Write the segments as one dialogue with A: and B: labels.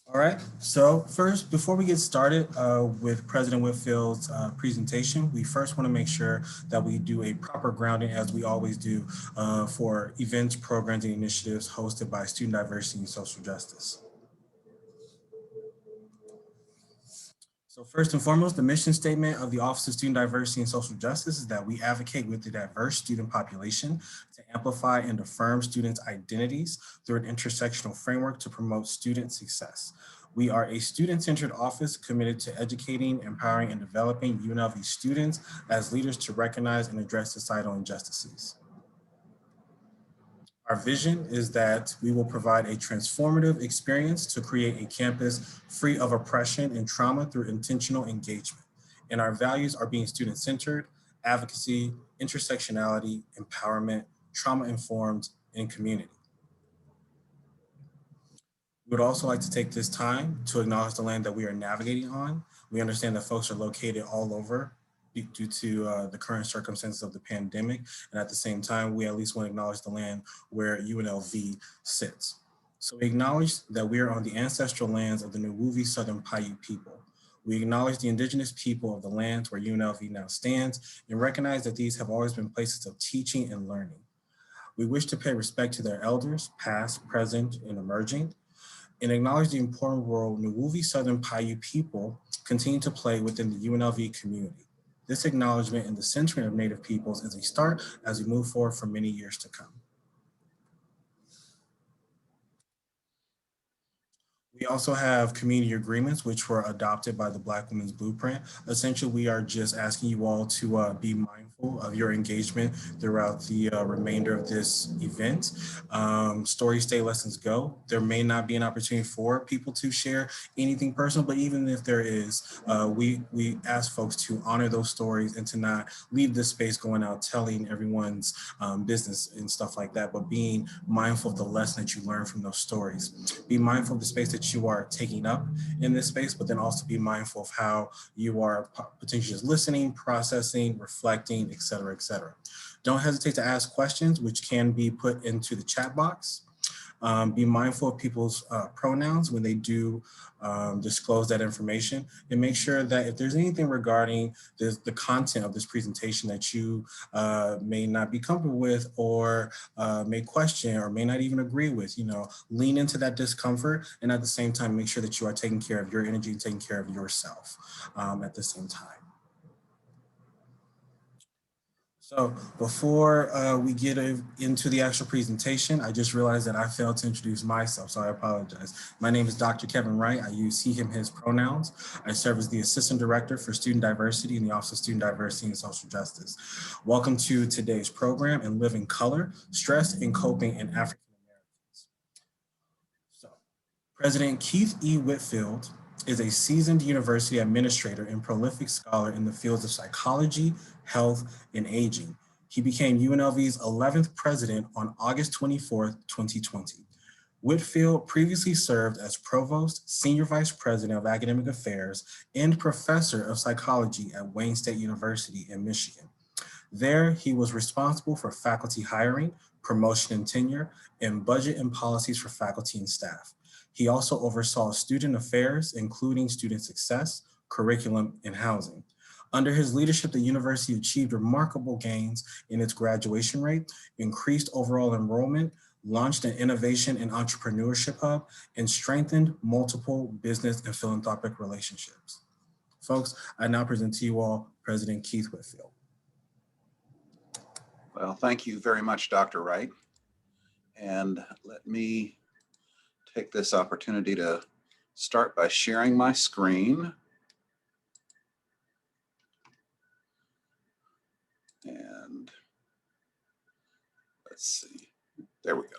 A: All right, so first, before we get started with President Whitfield's presentation, we first want to make sure that we do a proper grounding as we always do for events, programs, and initiatives hosted by Student Diversity and Social Justice. So first and foremost, the mission statement of the Office of Student Diversity and Social Justice is that we advocate with the diverse student population to amplify and affirm students' identities through an intersectional framework to promote student success. We are a student-centered office committed to educating, empowering, and developing UNLV students as leaders to recognize and address societal injustices. Our vision is that we will provide a transformative experience to create a campus free of oppression and trauma through intentional engagement. And our values are being student-centered, advocacy, intersectionality, empowerment, trauma-informed, and community. We would also like to take this time to acknowledge the land that we are navigating on. We understand that folks are located all over due to the current circumstances of the pandemic. And at the same time, we at least want to acknowledge the land where UNLV sits. So we acknowledge that we are on the ancestral lands of the Nuwuvi Southern Paiute people. We acknowledge the indigenous people of the lands where UNLV now stands and recognize that these have always been places of teaching and learning. We wish to pay respect to their elders, past, present, and emerging, and acknowledge the important role Nuwuvi Southern Paiute people continue to play within the UNLV community. This acknowledgement and the centering of Native peoples is a start as we move forward for many years to come. We also have community agreements, which were adopted by the Black Women's Blueprint. Essentially, we are just asking you all to be mindful of your engagement throughout the remainder of this event. Stories stay, lessons go. There may not be an opportunity for people to share anything personal, but even if there is, we ask folks to honor those stories and to not leave this space going out telling everyone's business and stuff like that, but being mindful of the lesson that you learn from those stories. Be mindful of the space that you are taking up in this space, but then also be mindful of how you are potentially just listening, processing, reflecting, et cetera, et cetera. Don't hesitate to ask questions, which can be put into the chat box. Be mindful of people's pronouns when they do disclose that information, and make sure that if there's anything regarding the content of this presentation that you may not be comfortable with or may question or may not even agree with, lean into that discomfort, and at the same time, make sure that you are taking care of your energy and taking care of yourself at the same time. So before we get into the actual presentation, I just realized that I failed to introduce myself, so I apologize. My name is Dr. Kevin Wright. I use he, him, his pronouns. I serve as the Assistant Director for Student Diversity in the Office of Student Diversity and Social Justice. Welcome to today's program in Living Color, Stress and Coping in African Americans. So President Keith E. Whitfield is a seasoned university administrator and prolific scholar in the fields of psychology, health, and aging. He became UNLV's 11th president on August 24th, 2020. Whitfield previously served as provost, senior vice president of academic affairs, and professor of psychology at Wayne State University in Michigan. There, he was responsible for faculty hiring, promotion and tenure, and budget and policies for faculty and staff. He also oversaw student affairs, including student success, curriculum, and housing. Under his leadership, the university achieved remarkable gains in its graduation rate, increased overall enrollment, launched an innovation and entrepreneurship hub, and strengthened multiple business and philanthropic relationships. Folks, I now present to you all President Keith Whitfield.
B: Well, thank you very much, Dr. Wright. And let me take this opportunity to start by sharing my screen. And let's see, there we go.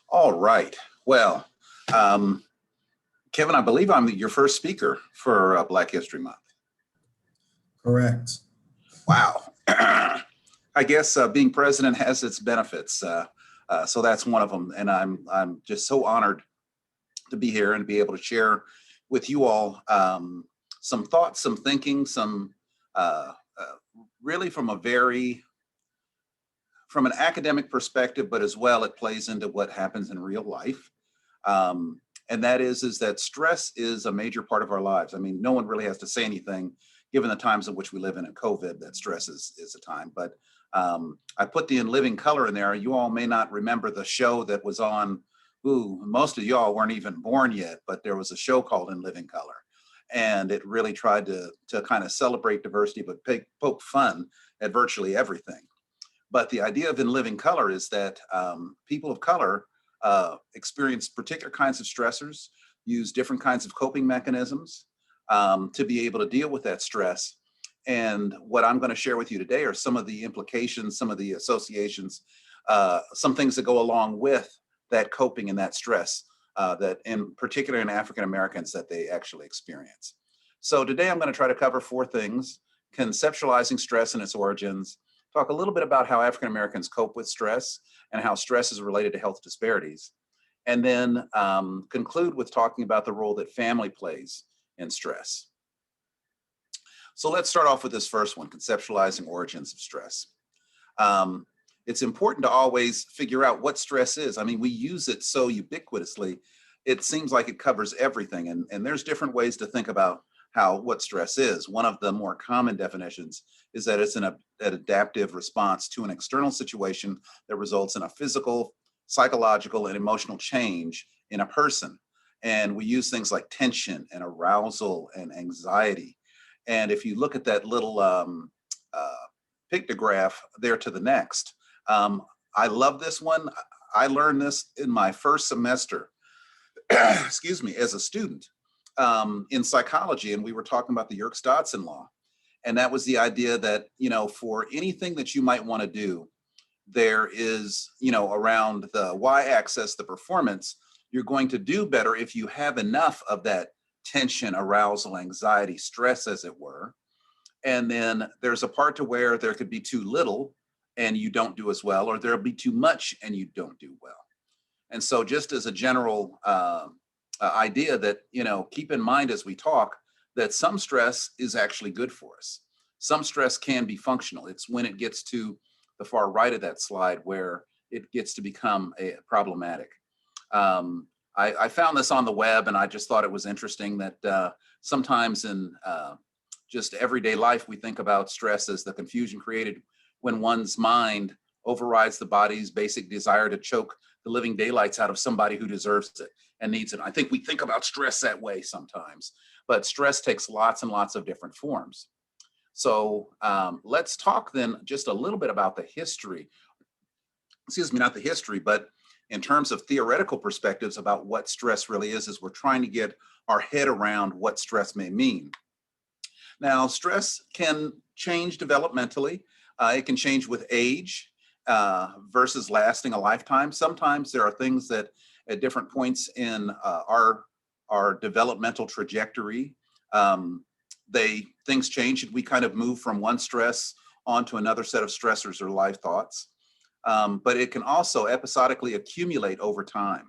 B: All right, well, Kevin, I believe I'm your first speaker for Black History Month.
A: Correct.
B: Wow. I guess being president has its benefits. So that's one of them. And I'm just so honored to be here and be able to share with you all some thoughts, some thinking, some really from an academic perspective, but as well, it plays into what happens in real life. And And that is that stress is a major part of our lives. I mean, no one really has to say anything, given the times in which we live in COVID, that stress is a time. But I put the In Living Color in there. You all may not remember the show that was on, most of y'all weren't even born yet, but there was a show called In Living Color. And it really tried to kind of celebrate diversity, but poke fun at virtually everything. But the idea of In Living Color is that people of color experience particular kinds of stressors, use different kinds of coping mechanisms to be able to deal with that stress. And what I'm going to share with you today are some of the implications, some of the associations, some things that go along with that coping and that stress that in particular in African Americans that they actually experience. So today I'm going to try to cover 4 things: conceptualizing stress and its origins, talk a little bit about how African Americans cope with stress and how stress is related to health disparities, and then conclude with talking about the role that family plays in stress. So let's start off with this first one, conceptualizing origins of stress. It's important to always figure out what stress is. I mean, we use it so ubiquitously, it seems like it covers everything. And there's different ways to think about what stress is. One of the more common definitions is that it's an adaptive response to an external situation that results in a physical, psychological, and emotional change in a person. And we use things like tension and arousal and anxiety. And if you look at that little pictograph there to the next, I love this one. I learned this in my first semester, excuse me, as a student in psychology. And we were talking about the Yerkes-Dodson law. And that was the idea that, for anything that you might want to do, there is, around the y-axis, the performance, you're going to do better if you have enough of that tension, arousal, anxiety, stress, as it were. And then there's a part to where there could be too little and you don't do as well, or there'll be too much and you don't do well. And so just as a general idea that, keep in mind as we talk, that some stress is actually good for us. Some stress can be functional. It's when it gets to the far right of that slide where it gets to become problematic. I found this on the web and I just thought it was interesting that sometimes in just everyday life, we think about stress as the confusion created when one's mind overrides the body's basic desire to choke the living daylights out of somebody who deserves it and needs it. I think we think about stress that way sometimes, but stress takes lots and lots of different forms. So let's talk then just a little bit about the history. Excuse me, not the history, but in terms of theoretical perspectives about what stress really is as we're trying to get our head around what stress may mean. Now, stress can change developmentally. It can change with age versus lasting a lifetime. Sometimes there are things that at different points in our developmental trajectory, things change and we kind of move from one stress onto another set of stressors or life thoughts. But it can also episodically accumulate over time.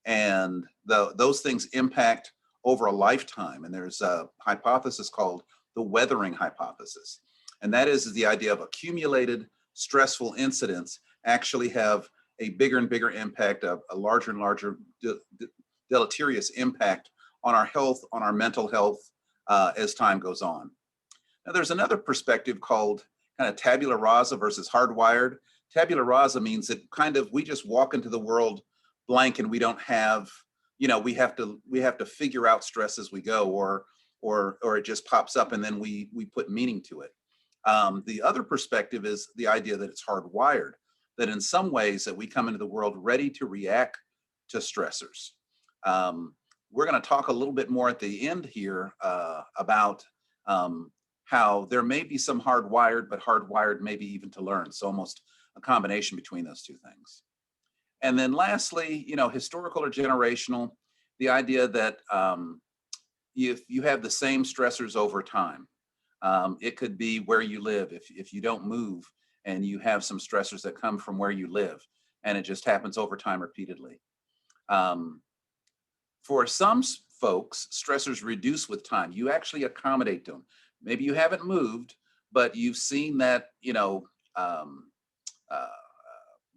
B: And those things impact over a lifetime. And there's a hypothesis called the weathering hypothesis. And that is the idea of accumulated stressful incidents actually have a bigger and bigger impact, of a larger and larger deleterious impact on our health, on our mental health as time goes on. Now there's another perspective called kind of tabula rasa versus hardwired. Tabula rasa means that kind of we just walk into the world blank and we don't have, we have to figure out stress as we go, or it just pops up and then we put meaning to it. The other perspective is the idea that it's hardwired, that in some ways that we come into the world ready to react to stressors. We're going to talk a little bit more at the end here about how there may be some hardwired, but hardwired maybe even to learn. So almost a combination between those two things. And then lastly, historical or generational, the idea that if you have the same stressors over time, it could be where you live. If you don't move and you have some stressors that come from where you live, and it just happens over time repeatedly. For some folks, stressors reduce with time. You actually accommodate them. Maybe you haven't moved, but you've seen that,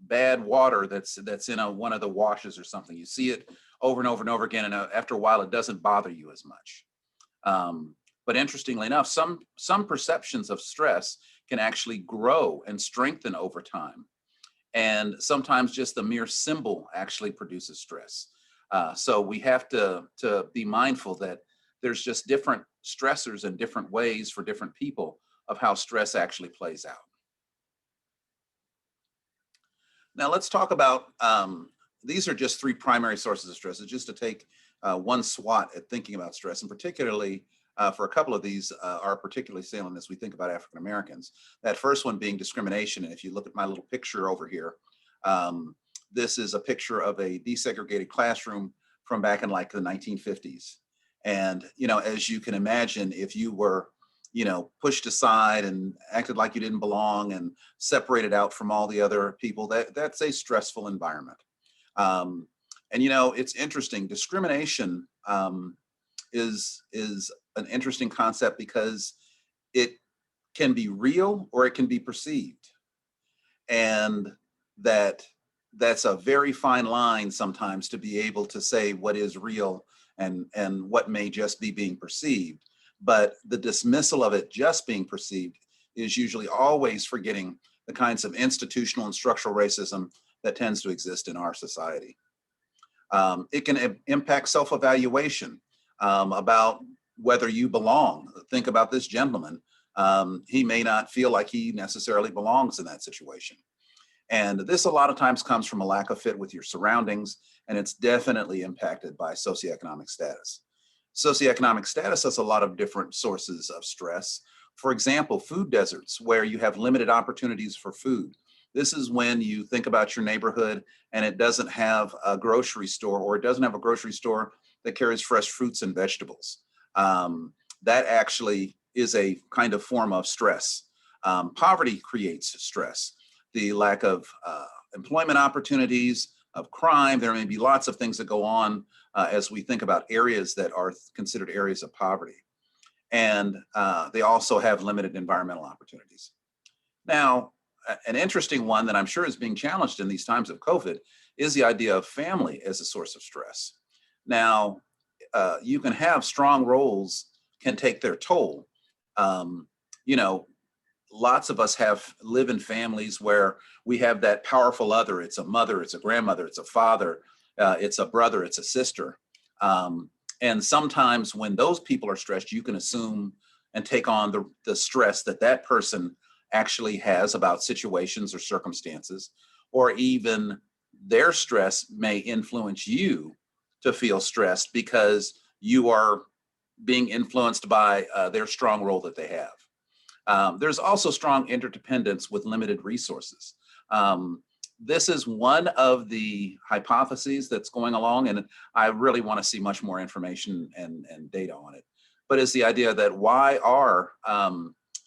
B: bad water that's in one of the washes or something. You see it over and over and over again. And after a while, it doesn't bother you as much. But interestingly enough, some perceptions of stress can actually grow and strengthen over time. And sometimes just the mere symbol actually produces stress. So we have to be mindful that there's just different stressors and different ways for different people of how stress actually plays out. Now let's talk about, these are just three primary sources of stress. It's just to take one swat at thinking about stress, and particularly for a couple of these are particularly salient as we think about African Americans. That first one being discrimination. And if you look at my little picture over here, this is a picture of a desegregated classroom from back in like the 1950s. And, you know, as you can imagine, if you were, you know, pushed aside and acted like you didn't belong and separated out from all the other people, that's a stressful environment. And, you know, it's interesting. Discrimination is an interesting concept because it can be real or it can be perceived. And that's a very fine line sometimes to be able to say what is real and what may just be being perceived. But the dismissal of it just being perceived is usually always forgetting the kinds of institutional and structural racism that tends to exist in our society. It can impact self-evaluation about whether you belong. Think about this gentleman. He may not feel like he necessarily belongs in that situation. And this a lot of times comes from a lack of fit with your surroundings, and it's definitely impacted by socioeconomic status. Socioeconomic status has a lot of different sources of stress. For example, food deserts, where you have limited opportunities for food. This is when you think about your neighborhood and it doesn't have a grocery store, or it doesn't have a grocery store that carries fresh fruits and vegetables. That actually is a kind of form of stress. Poverty creates stress. The lack of employment opportunities, of crime, there may be lots of things that go on as we think about areas that are considered areas of poverty. And they also have limited environmental opportunities. Now, an interesting one that I'm sure is being challenged in these times of COVID is the idea of family as a source of stress. Now, you can have strong roles can take their toll. You know, lots of us live in families where we have that powerful other. It's a mother, it's a grandmother, it's a father, it's a brother, it's a sister. And sometimes when those people are stressed, you can assume and take on the stress that person actually has about situations or circumstances, or even their stress may influence you to feel stressed because you are being influenced by their strong role that they have. There's also strong interdependence with limited resources. This is one of the hypotheses that's going along, and I really want to see much more information and data on it. But it's the idea that why are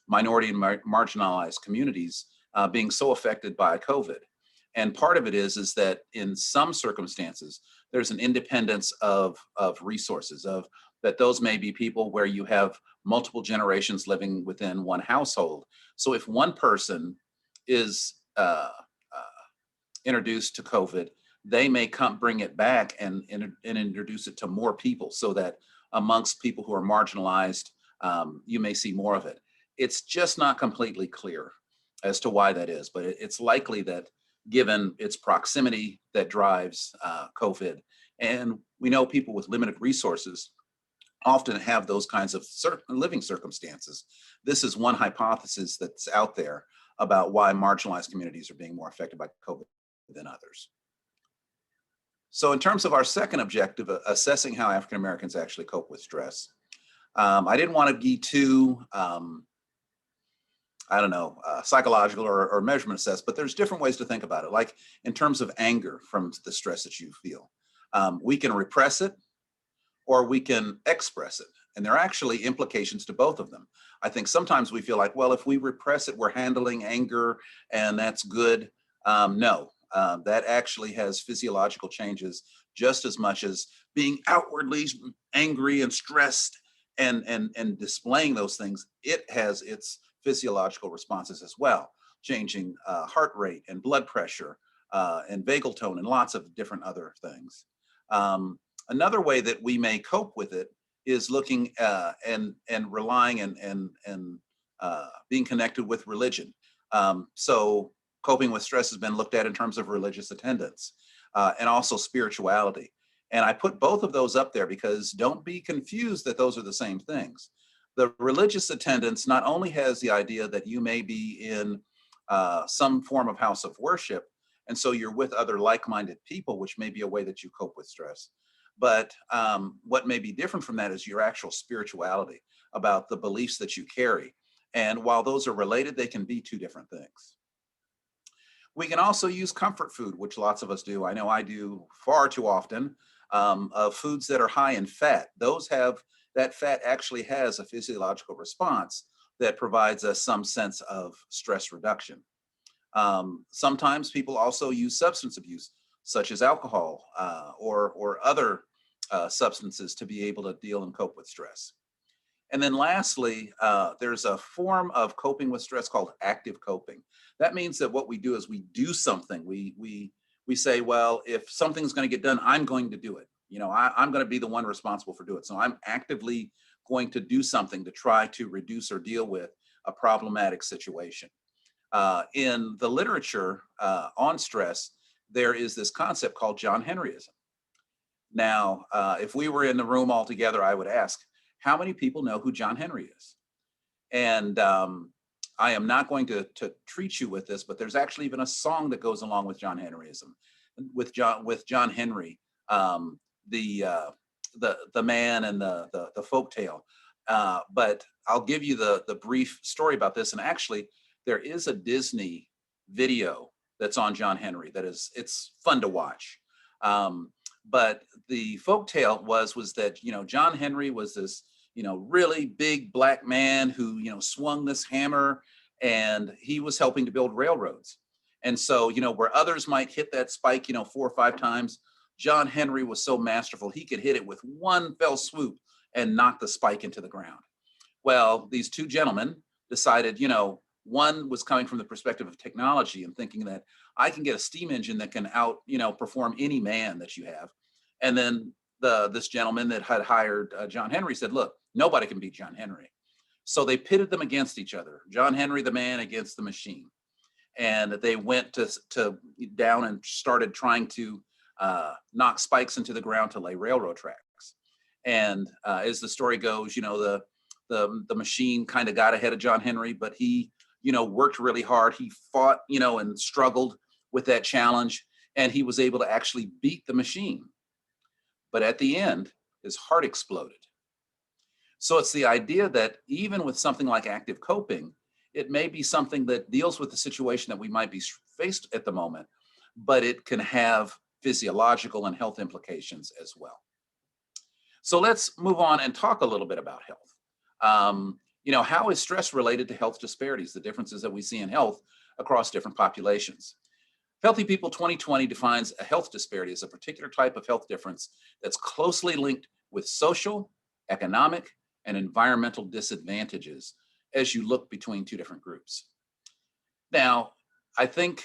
B: minority and marginalized communities being so affected by COVID? And part of it is that in some circumstances, there's an independence of resources, that those may be people where you have multiple generations living within one household. So if one person is introduced to COVID, they may bring it back and introduce it to more people, so that amongst people who are marginalized, you may see more of it. It's just not completely clear as to why that is, but it's likely that given its proximity that drives COVID, and we know people with limited resources often have those kinds of living circumstances. This is one hypothesis that's out there about why marginalized communities are being more affected by COVID than others. So in terms of our second objective, assessing how African Americans actually cope with stress, I didn't want to be too, I don't know, psychological or measurement assessed, but there's different ways to think about it. Like in terms of anger from the stress that you feel, we can repress it or we can express it. And there are actually implications to both of them. I think sometimes we feel like, well, if we repress it, we're handling anger and that's good. No, that actually has physiological changes just as much as being outwardly angry and stressed and displaying those things. It has its physiological responses as well, changing heart rate and blood pressure and vagal tone and lots of different other things. Another way that we may cope with it is looking and relying and being connected with religion. So coping with stress has been looked at in terms of religious attendance and also spirituality. And I put both of those up there because don't be confused that those are the same things. The religious attendance not only has the idea that you may be in some form of house of worship, and so you're with other like-minded people, which may be a way that you cope with stress. But what may be different from that is your actual spirituality, about the beliefs that you carry. And while those are related, they can be two different things. We can also use comfort food, which lots of us do. I know I do far too often, of foods that are high in fat. That fat actually has a physiological response that provides us some sense of stress reduction. Sometimes people also use substance abuse, such as alcohol or other substances to be able to deal and cope with stress. And then lastly, there's a form of coping with stress called active coping. That means that what we do is we do something. We say, well, if something's going to get done, I'm going to do it. I'm going to be the one responsible for doing it. So I'm actively going to do something to try to reduce or deal with a problematic situation. In the literature on stress, there is this concept called John Henry Ism. Now, if we were in the room all together, I would ask, how many people know who John Henry is? And I am not going to treat you with this, but there's actually even a song that goes along with John Henryism, with John Henry, the man and the folk tale. But I'll give you the brief story about this. And actually, there is a Disney video that's on John Henry it's fun to watch. But the folktale was that, John Henry was this, really big black man who, swung this hammer, and he was helping to build railroads. And so, where others might hit that spike, 4 or 5 times, John Henry was so masterful, he could hit it with one fell swoop and knock the spike into the ground. Well, these two gentlemen decided, one was coming from the perspective of technology and thinking that I can get a steam engine that can perform any man that you have. And then this gentleman that had hired John Henry said, look, nobody can beat John Henry. So they pitted them against each other, John Henry, the man, against the machine. And they went to down and started trying to knock spikes into the ground to lay railroad tracks. And as the story goes, the machine kind of got ahead of John Henry, but he, worked really hard. He fought, and struggled with that challenge, and he was able to actually beat the machine. But at the end, his heart exploded. So it's the idea that even with something like active coping, it may be something that deals with the situation that we might be faced at the moment, but it can have physiological and health implications as well. So let's move on and talk a little bit about health. How is stress related to health disparities, the differences that we see in health across different populations? Healthy People 2020 defines a health disparity as a particular type of health difference that's closely linked with social, economic, and environmental disadvantages as you look between two different groups. Now, I think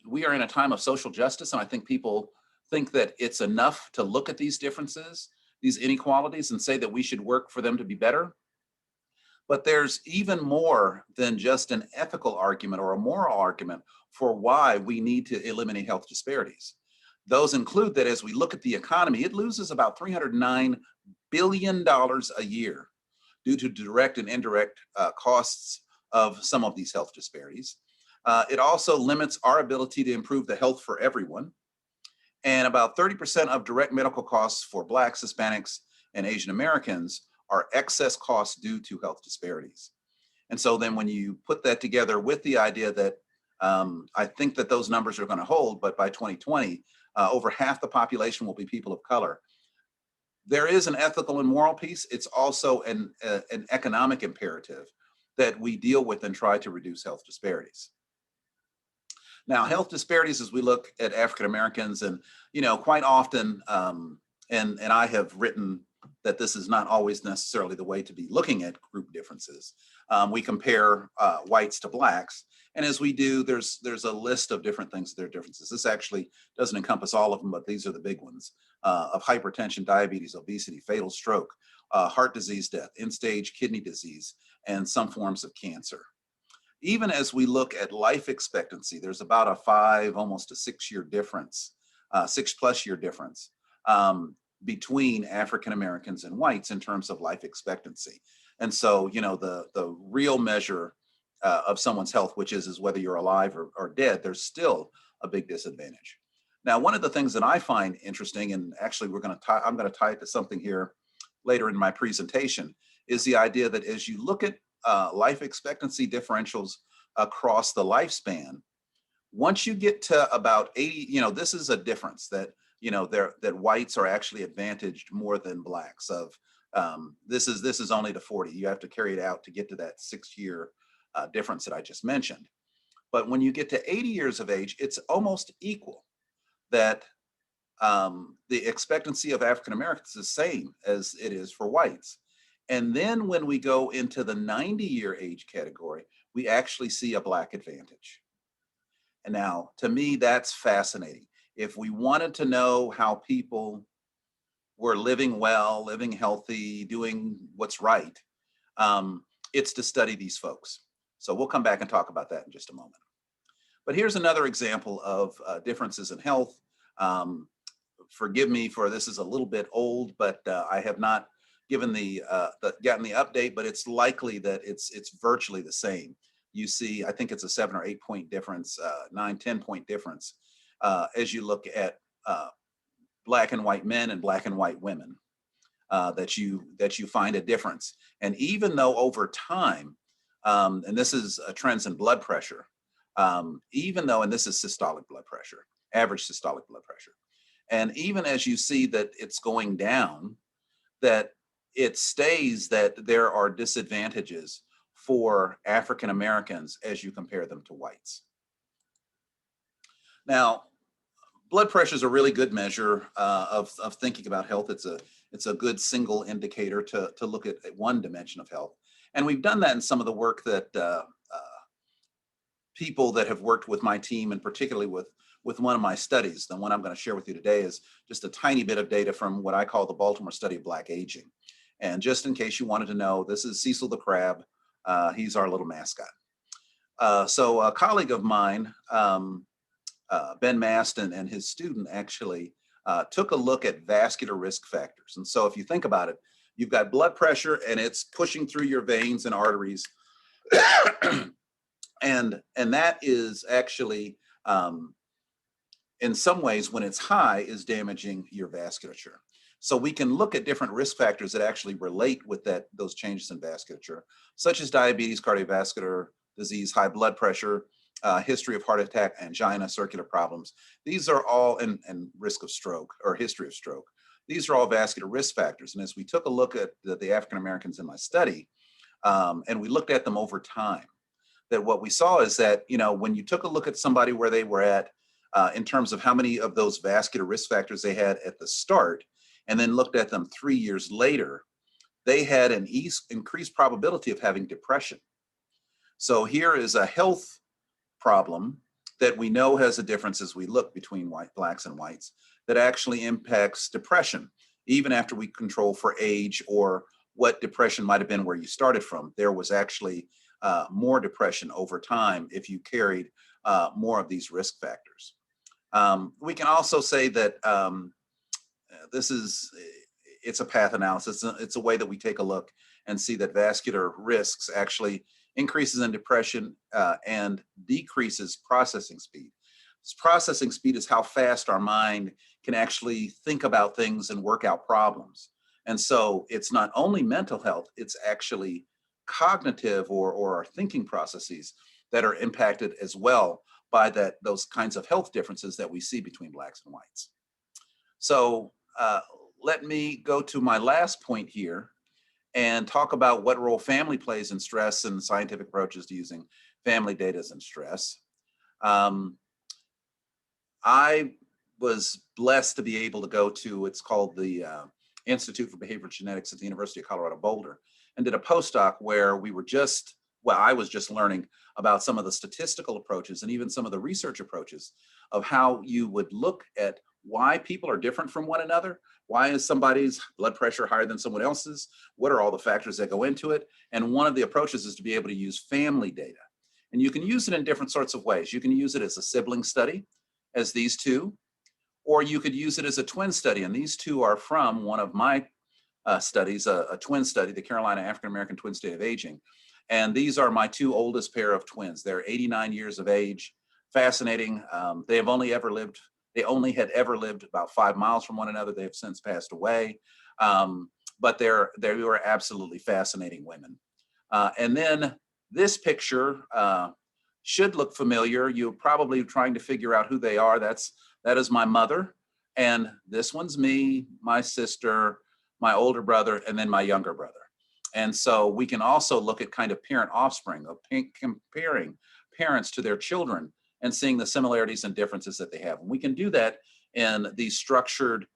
B: we are in a time of social justice, and I think people think that it's enough to look at these differences, these inequalities, and say that we should work for them to be better. But there's even more than just an ethical argument or a moral argument for why we need to eliminate health disparities. Those include that as we look at the economy, it loses about $309 billion a year due to direct and indirect costs of some of these health disparities. It also limits our ability to improve the health for everyone. And about 30% of direct medical costs for Blacks, Hispanics, and Asian Americans are excess costs due to health disparities. And so then when you put that together with the idea that I think that those numbers are going to hold, but by 2020, over half the population will be people of color. There is an ethical and moral piece. It's also an economic imperative that we deal with and try to reduce health disparities. Now, health disparities, as we look at African Americans, and quite often, and I have written that this is not always necessarily the way to be looking at group differences. We compare whites to blacks, and as we do, there's a list of different things that are differences. This actually doesn't encompass all of them, but these are the big ones of hypertension, diabetes, obesity, fatal stroke, heart disease death, end-stage kidney disease, and some forms of cancer. Even as we look at life expectancy, there's about a 5, almost a 6-year difference, 6+ year difference between African Americans and whites in terms of life expectancy. And so, you know, the real measure of someone's health, which is whether you're alive or dead, there's still a big disadvantage. Now, one of the things that I find interesting, and actually I'm going to tie it to something here later in my presentation, is the idea that as you look at life expectancy differentials across the lifespan, once you get to about 80, you know, this is a difference that, you know, that whites are actually advantaged more than blacks of. This is only to 40. You have to carry it out to get to that 6-year difference that I just mentioned. But when you get to 80 years of age, it's almost equal, that the expectancy of African Americans is the same as it is for whites. And then when we go into the 90-year age category, we actually see a black advantage. And now, to me, that's fascinating. If we wanted to know how people were living well, living healthy, doing what's right, it's to study these folks. So we'll come back and talk about that in just a moment. But here's another example of differences in health. Forgive me for this is a little bit old, but I have not gotten the update, but it's likely that it's virtually the same. You see, I think it's a 7 or 8 point difference, 9, 10 point difference as you look at black and white men and black and white women, that you find a difference. And even though over time, and this is trends in blood pressure, even though, and this is systolic blood pressure, average systolic blood pressure, and even as you see that it's going down, that it stays that there are disadvantages for African Americans as you compare them to whites. Now, blood pressure is a really good measure of thinking about health. It's a good single indicator to look at one dimension of health. And we've done that in some of the work that people that have worked with my team, and particularly with one of my studies. The one I'm going to share with you today is just a tiny bit of data from what I call the Baltimore study of Black aging. And just in case you wanted to know, this is Cecil the Crab. He's our little mascot. So a colleague of mine, Ben Maston, and his student actually took a look at vascular risk factors. And so if you think about it, you've got blood pressure and it's pushing through your veins and arteries. and that is actually, in some ways, when it's high, is damaging your vasculature. So we can look at different risk factors that actually relate with those changes in vasculature, such as diabetes, cardiovascular disease, high blood pressure, history of heart attack, angina, circular problems. These are all, and risk of stroke or history of stroke. These are all vascular risk factors. And as we took a look at the African Americans in my study, and we looked at them over time, that what we saw is that, you know, when you took a look at somebody where they were at in terms of how many of those vascular risk factors they had at the start, and then looked at them 3 years later, they had an increased probability of having depression. So here is a health problem that we know has a difference as we look between blacks and whites that actually impacts depression, even after we control for age or what depression might have been where you started from. There was actually more depression over time if you carried more of these risk factors. We can also say that it's a path analysis. It's a way that we take a look and see that vascular risks actually increases in depression and decreases processing speed. Processing speed is how fast our mind can actually think about things and work out problems. And so it's not only mental health, it's actually cognitive or our thinking processes that are impacted as well by those kinds of health differences that we see between blacks and whites. So let me go to my last point here and talk about what role family plays in stress and scientific approaches to using family data in stress. I was blessed to be able to go to, it's called the Institute for Behavioral Genetics at the University of Colorado Boulder, and did a postdoc where I was just learning about some of the statistical approaches and even some of the research approaches of how you would look at why people are different from one another. Why is somebody's blood pressure higher than someone else's? What are all the factors that go into it? And one of the approaches is to be able to use family data. And you can use it in different sorts of ways. You can use it as a sibling study, as these two, or you could use it as a twin study. And these two are from one of my studies, a twin study, the Carolina African American Twin State of Aging. And these are my two oldest pair of twins. They're 89 years of age. Fascinating. They only had ever lived about 5 miles from one another. They have since passed away. But they were absolutely fascinating women. And then this picture should look familiar. You're probably trying to figure out who they are. That is my mother. And this one's me, my sister, my older brother, and then my younger brother. And so we can also look at kind of parent offspring, of comparing parents to their children and seeing the similarities and differences that they have. And we can do that in these structured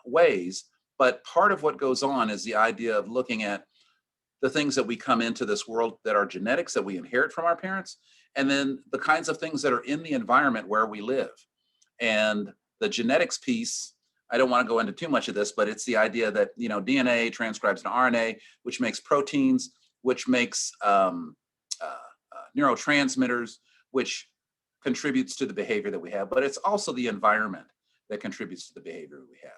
B: ways. But part of what goes on is the idea of looking at the things that we come into this world that are genetics that we inherit from our parents, and then the kinds of things that are in the environment where we live. And the genetics piece, I don't want to go into too much of this, but it's the idea that, you know, DNA transcribes to RNA, which makes proteins, which makes neurotransmitters, which contributes to the behavior that we have. But it's also the environment that contributes to the behavior we have.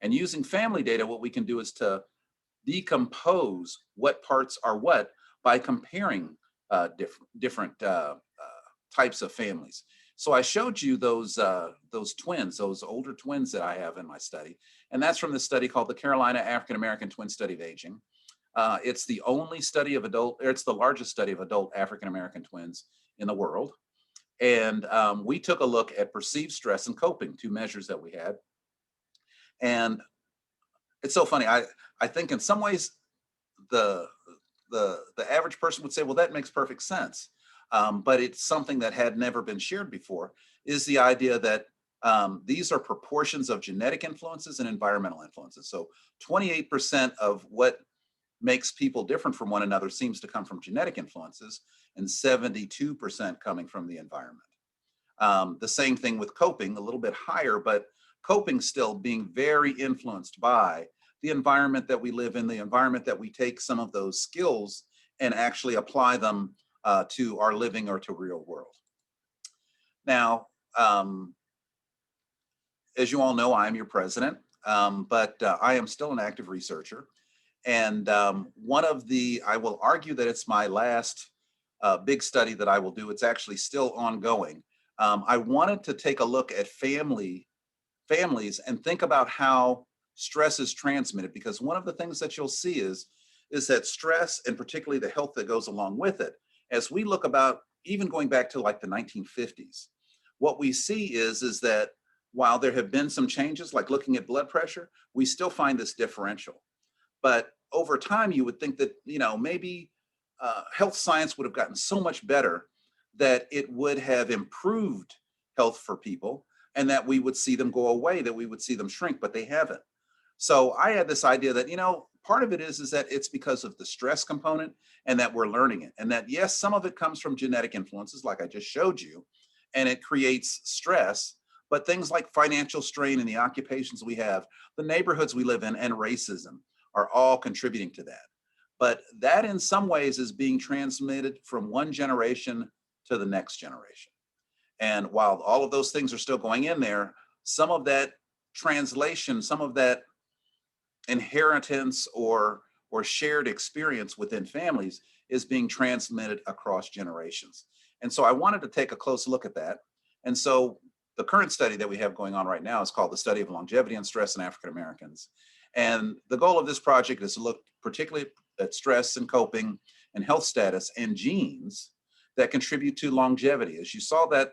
B: And using family data, what we can do is to decompose what parts are what by comparing different types of families. So I showed you those twins, those older twins that I have in my study, and that's from the study called the Carolina African American Twin Study of Aging. It's the largest study of adult African American twins in the world. And we took a look at perceived stress and coping, two measures that we had. And it's so funny. I think in some ways the average person would say, well, that makes perfect sense. But it's something that had never been shared before, is the idea that these are proportions of genetic influences and environmental influences. So 28% of what makes people different from one another seems to come from genetic influences, and 72% coming from the environment. The same thing with coping, a little bit higher, but coping still being very influenced by the environment that we live in, the environment that we take some of those skills and actually apply them to our living or to real world. Now, as you all know, I'm your president, but I am still an active researcher. And I will argue that it's my last big study that I will do. It's actually still ongoing. I wanted to take a look at families and think about how stress is transmitted, because one of the things that you'll see is that stress, and particularly the health that goes along with it, as we look about, even going back to like the 1950s, what we see is that while there have been some changes, like looking at blood pressure, we still find this differential. But over time, you would think that, you know, maybe health science would have gotten so much better that it would have improved health for people, and that we would see them go away, that we would see them shrink, but they haven't. So I had this idea that, you know, part of it is that it's because of the stress component, and that we're learning it. And that, yes, some of it comes from genetic influences, like I just showed you, and it creates stress. But things like financial strain in the occupations we have, the neighborhoods we live in, and racism are all contributing to that. But that in some ways is being transmitted from one generation to the next generation. And while all of those things are still going in there, some of that translation, some of that inheritance or shared experience within families is being transmitted across generations. And so I wanted to take a close look at that. And so the current study that we have going on right now is called the Study of Longevity and Stress in African Americans. And the goal of this project is to look particularly at stress and coping and health status and genes that contribute to longevity. As you saw that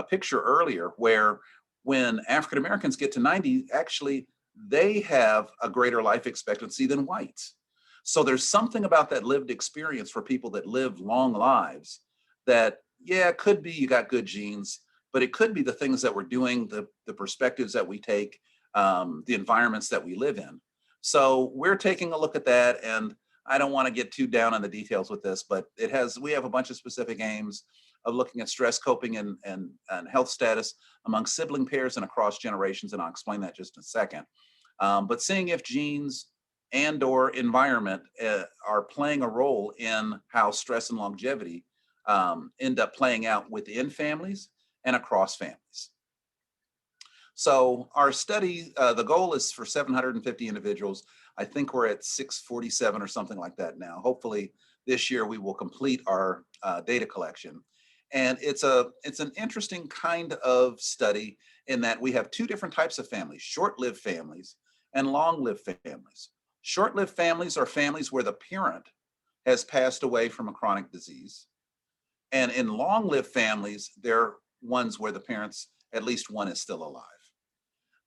B: picture earlier, where when African Americans get to 90, actually, they have a greater life expectancy than whites. So there's something about that lived experience for people that live long lives that, yeah, it could be you got good genes, but it could be the things that we're doing, the perspectives that we take, the environments that we live in. So we're taking a look at that, and I don't want to get too down on the details with this, but we have a bunch of specific aims of looking at stress coping and health status among sibling pairs and across generations, and I'll explain that just in a second. But seeing if genes and or environment are playing a role in how stress and longevity end up playing out within families and across families. So our study, the goal is for 750 individuals. I think we're at 647 or something like that now. Hopefully this year we will complete our data collection. And it's an interesting kind of study in that we have two different types of families, short-lived families and long-lived families. Short-lived families are families where the parent has passed away from a chronic disease. And in long-lived families, they're ones where the parents, at least one, is still alive.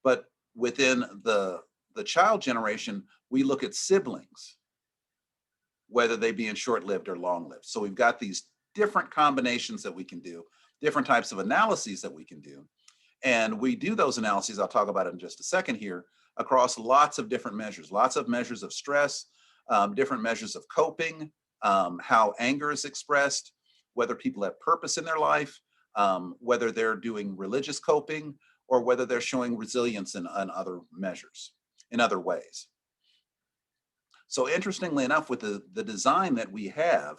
B: But within the child generation, we look at siblings, whether they be in short-lived or long-lived. So we've got these different combinations that we can do, different types of analyses that we can do. And we do those analyses, I'll talk about it in just a second here, across lots of different measures of stress, different measures of coping, how anger is expressed, whether people have purpose in their life, whether they're doing religious coping, or whether they're showing resilience in other measures, in other ways. So interestingly enough, with the design that we have,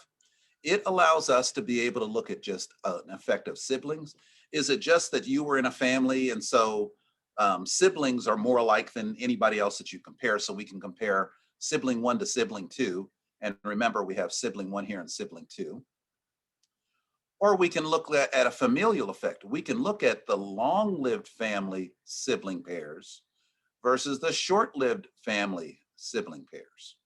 B: it allows us to be able to look at just an effect of siblings. Is it just that you were in a family and so siblings are more alike than anybody else that you compare, so we can compare sibling 1 to sibling 2, and remember we have sibling 1 here and sibling 2. Or we can look at a familial effect. We can look at the long-lived family sibling pairs versus the short-lived family sibling pairs.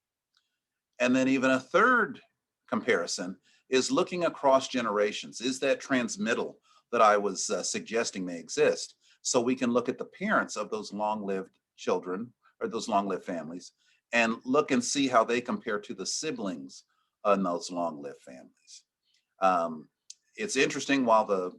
B: And then even a third comparison is looking across generations. Is that transmittal that I was suggesting may exist? So we can look at the parents of those long-lived children or those long-lived families and look and see how they compare to the siblings in those long-lived families. It's interesting, while the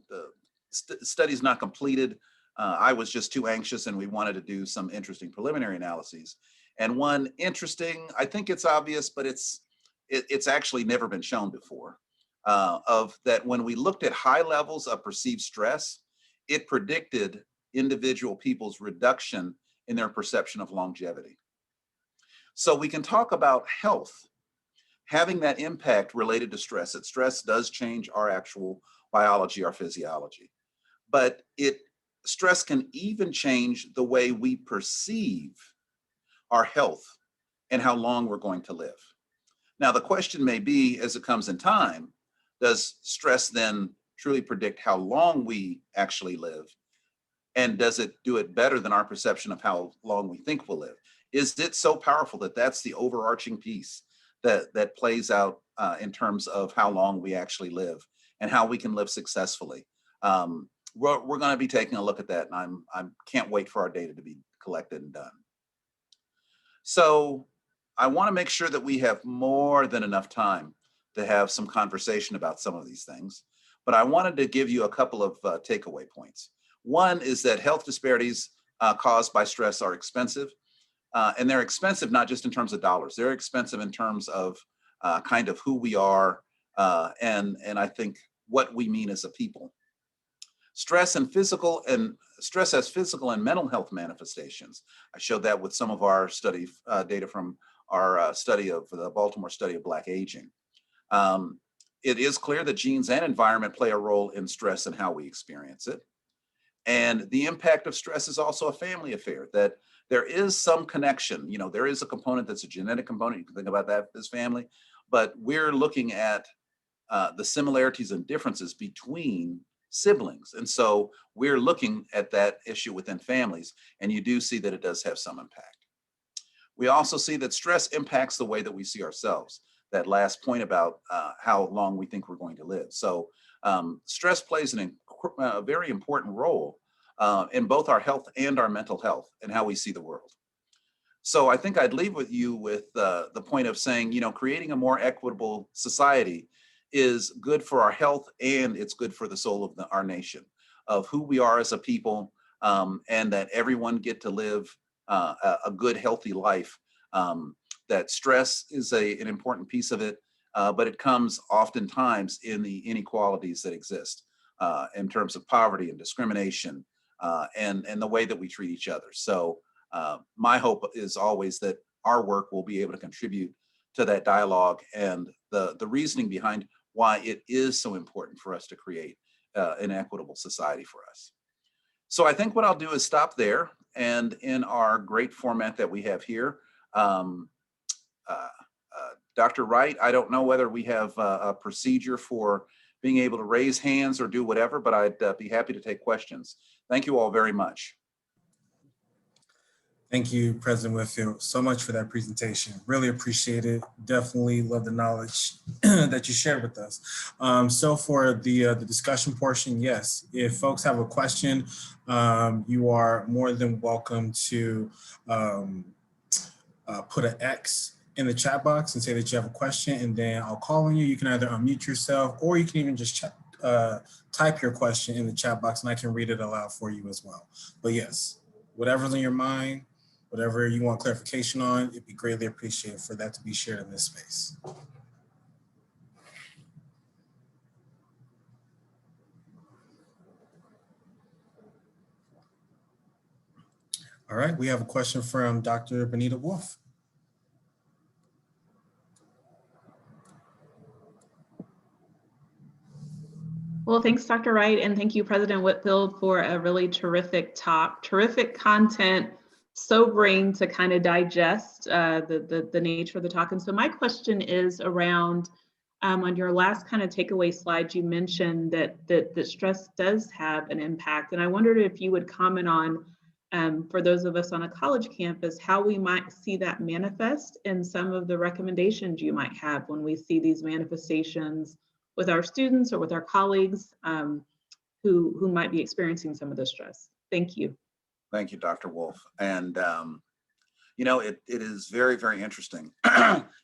B: study's not completed, I was just too anxious and we wanted to do some interesting preliminary analyses. And one interesting, I think it's obvious, but it's actually never been shown before, of that when we looked at high levels of perceived stress, it predicted individual people's reduction in their perception of longevity. So we can talk about health having that impact related to stress. That stress does change our actual biology, our physiology. But stress can even change the way we perceive our health and how long we're going to live. Now, the question may be, as it comes in time, does stress then truly predict how long we actually live? And does it do it better than our perception of how long we think we'll live? Is it so powerful that that's the overarching piece that plays out in terms of how long we actually live and how we can live successfully? We're going to be taking a look at that, and I can't wait for our data to be collected and done. So I want to make sure that we have more than enough time to have some conversation about some of these things, but I wanted to give you a couple of takeaway points. One is that health disparities caused by stress are expensive. And they're expensive not just in terms of dollars, they're expensive in terms of kind of who we are and I think what we mean as a people. Stress has physical and mental health manifestations. I showed that with some of our study data from our study of the Baltimore study of Black aging. It is clear that genes and environment play a role in stress and how we experience it. And the impact of stress is also a family affair, that there is some connection. You know, there is a component that's a genetic component. You can think about that as family, but we're looking at the similarities and differences between siblings. And so we're looking at that issue within families, and you do see that it does have some impact. We also see that stress impacts the way that we see ourselves. That last point about how long we think we're going to live. So stress plays a very important role in both our health and our mental health and how we see the world. So I think I'd leave with you with the point of saying, you know, creating a more equitable society is good for our health and it's good for the soul of our nation, of who we are as a people, and that everyone get to live a good, healthy life. That stress is an important piece of it, but it comes oftentimes in the inequalities that exist in terms of poverty and discrimination and the way that we treat each other. So my hope is always that our work will be able to contribute to that dialogue and the reasoning behind why it is so important for us to create an equitable society for us. So I think what I'll do is stop there, and in our great format that we have here, Dr. Wright, I don't know whether we have a procedure for being able to raise hands or do whatever, but I'd be happy to take questions. Thank you all very much.
A: Thank you, President Whitfield, so much for that presentation. Really appreciate it. Definitely love the knowledge that you shared with us. So for the discussion portion, yes, if folks have a question, you are more than welcome to put an X in the chat box and say that you have a question, and then I'll call on you. You can either unmute yourself, or you can even just type your question in the chat box and I can read it aloud for you as well. But yes, whatever's on your mind, whatever you want clarification on, it'd be greatly appreciated for that to be shared in this space. All right, we have a question from Dr. Benita Wolf.
C: Well, thanks, Dr. Wright, and thank you, President Whitfield, for a really terrific talk, terrific content, sobering to kind of digest the nature of the talk. And so my question is around, on your last kind of takeaway slide, you mentioned that stress does have an impact. And I wondered if you would comment on, for those of us on a college campus, how we might see that manifest in some of the recommendations you might have when we see these manifestations with our students or with our colleagues who might be experiencing some of the stress. Thank you.
B: Thank you, Dr. Wolf. And you know, it is very, very interesting.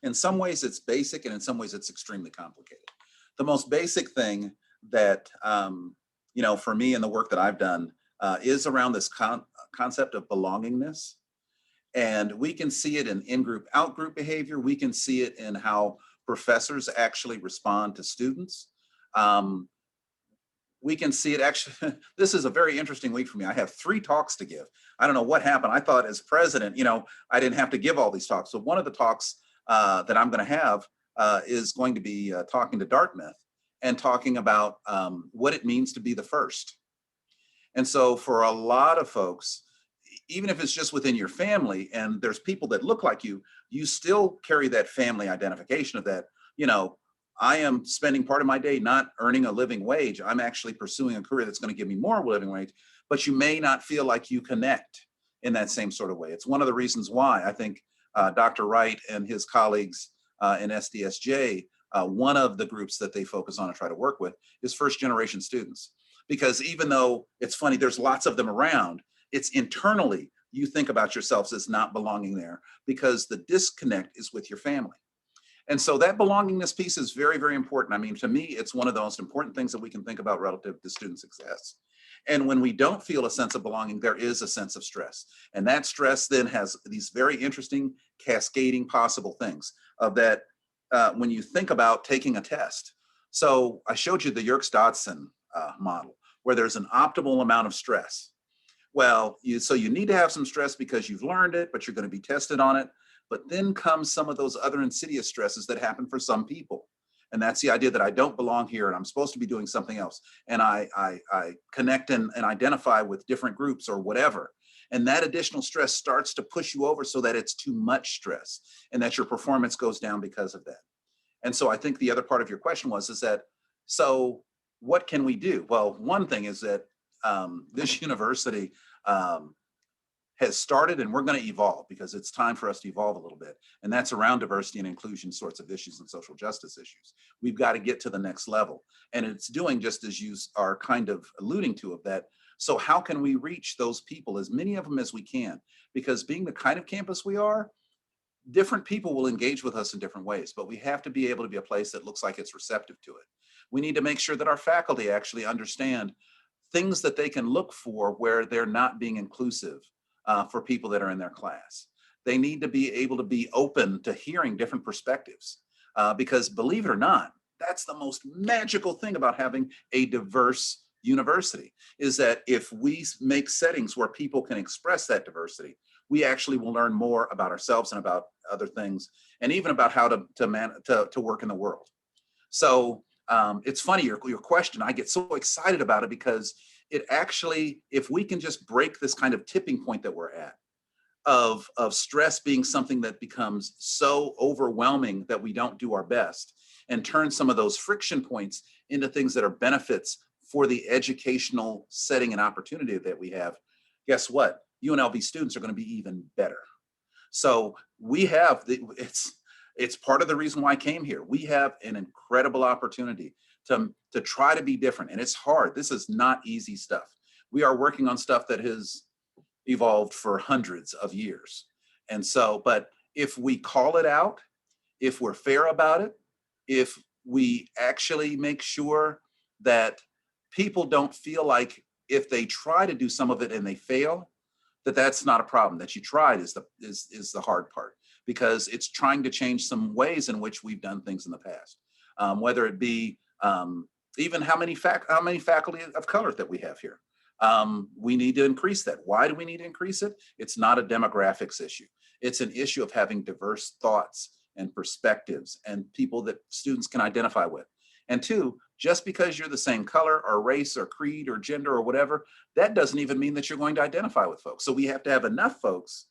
B: In some ways it's basic, and in some ways it's extremely complicated. The most basic thing that, you know, for me and the work that I've done is around this concept of belongingness. And we can see it in in-group, out-group behavior. We can see it in how professors actually respond to students. We can see it actually, this is a very interesting week for me. I have 3 talks to give. I don't know what happened. I thought as president, you know, I didn't have to give all these talks. So one of the talks that I'm going to have is going to be talking to Dartmouth and talking about what it means to be the first. And so for a lot of folks, even if it's just within your family and there's people that look like you, you still carry that family identification of that, you know, I am spending part of my day not earning a living wage. I'm actually pursuing a career that's going to give me more living wage, but you may not feel like you connect in that same sort of way. It's one of the reasons why I think Dr. Wright and his colleagues in SDSJ, one of the groups that they focus on and try to work with is first-generation students. Because even though it's funny, there's lots of them around, it's internally, you think about yourselves as not belonging there because the disconnect is with your family. And so that belongingness piece is very, very important. I mean, to me, it's one of the most important things that we can think about relative to student success. And when we don't feel a sense of belonging, there is a sense of stress. And that stress then has these very interesting cascading possible things of that when you think about taking a test. So I showed you the Yerkes-Dodson model where there's an optimal amount of stress. Well, so you need to have some stress because you've learned it, but you're going to be tested on it. But then comes some of those other insidious stresses that happen for some people. And that's the idea that I don't belong here and I'm supposed to be doing something else. And I connect and identify with different groups or whatever. And that additional stress starts to push you over so that it's too much stress and that your performance goes down because of that. And so I think the other part of your question is that, so what can we do? Well, one thing is that this university has started, and we're going to evolve because it's time for us to evolve a little bit. And that's around diversity and inclusion sorts of issues and social justice issues. We've got to get to the next level. And it's doing just as you are kind of alluding to of that. So how can we reach those people, as many of them as we can? Because being the kind of campus we are, different people will engage with us in different ways, but we have to be able to be a place that looks like it's receptive to it. We need to make sure that our faculty actually understand things that they can look for where they're not being inclusive for people that are in their class. They need to be able to be open to hearing different perspectives because believe it or not, that's the most magical thing about having a diverse university, is that if we make settings where people can express that diversity, we actually will learn more about ourselves and about other things, and even about how to work in the world. So it's funny, your question, I get so excited about it because it actually, if we can just break this kind of tipping point that we're at, of stress being something that becomes so overwhelming that we don't do our best, and turn some of those friction points into things that are benefits for the educational setting and opportunity that we have, guess what? UNLV students are going to be even better. So we have it's part of the reason why I came here. We have an incredible opportunity to try to be different, and it's hard. This is not easy stuff. We are working on stuff that has evolved for hundreds of years. And so, but if we call it out, if we're fair about it, if we actually make sure that people don't feel like if they try to do some of it and they fail, that's not a problem. That you tried is the hard part, because it's trying to change some ways in which we've done things in the past. Whether it be even how many faculty of color that we have here. We need to increase that. Why do we need to increase it? It's not a demographics issue. It's an issue of having diverse thoughts and perspectives and people that students can identify with. And two, just because you're the same color or race or creed or gender or whatever, that doesn't even mean that you're going to identify with folks. So we have to have enough folks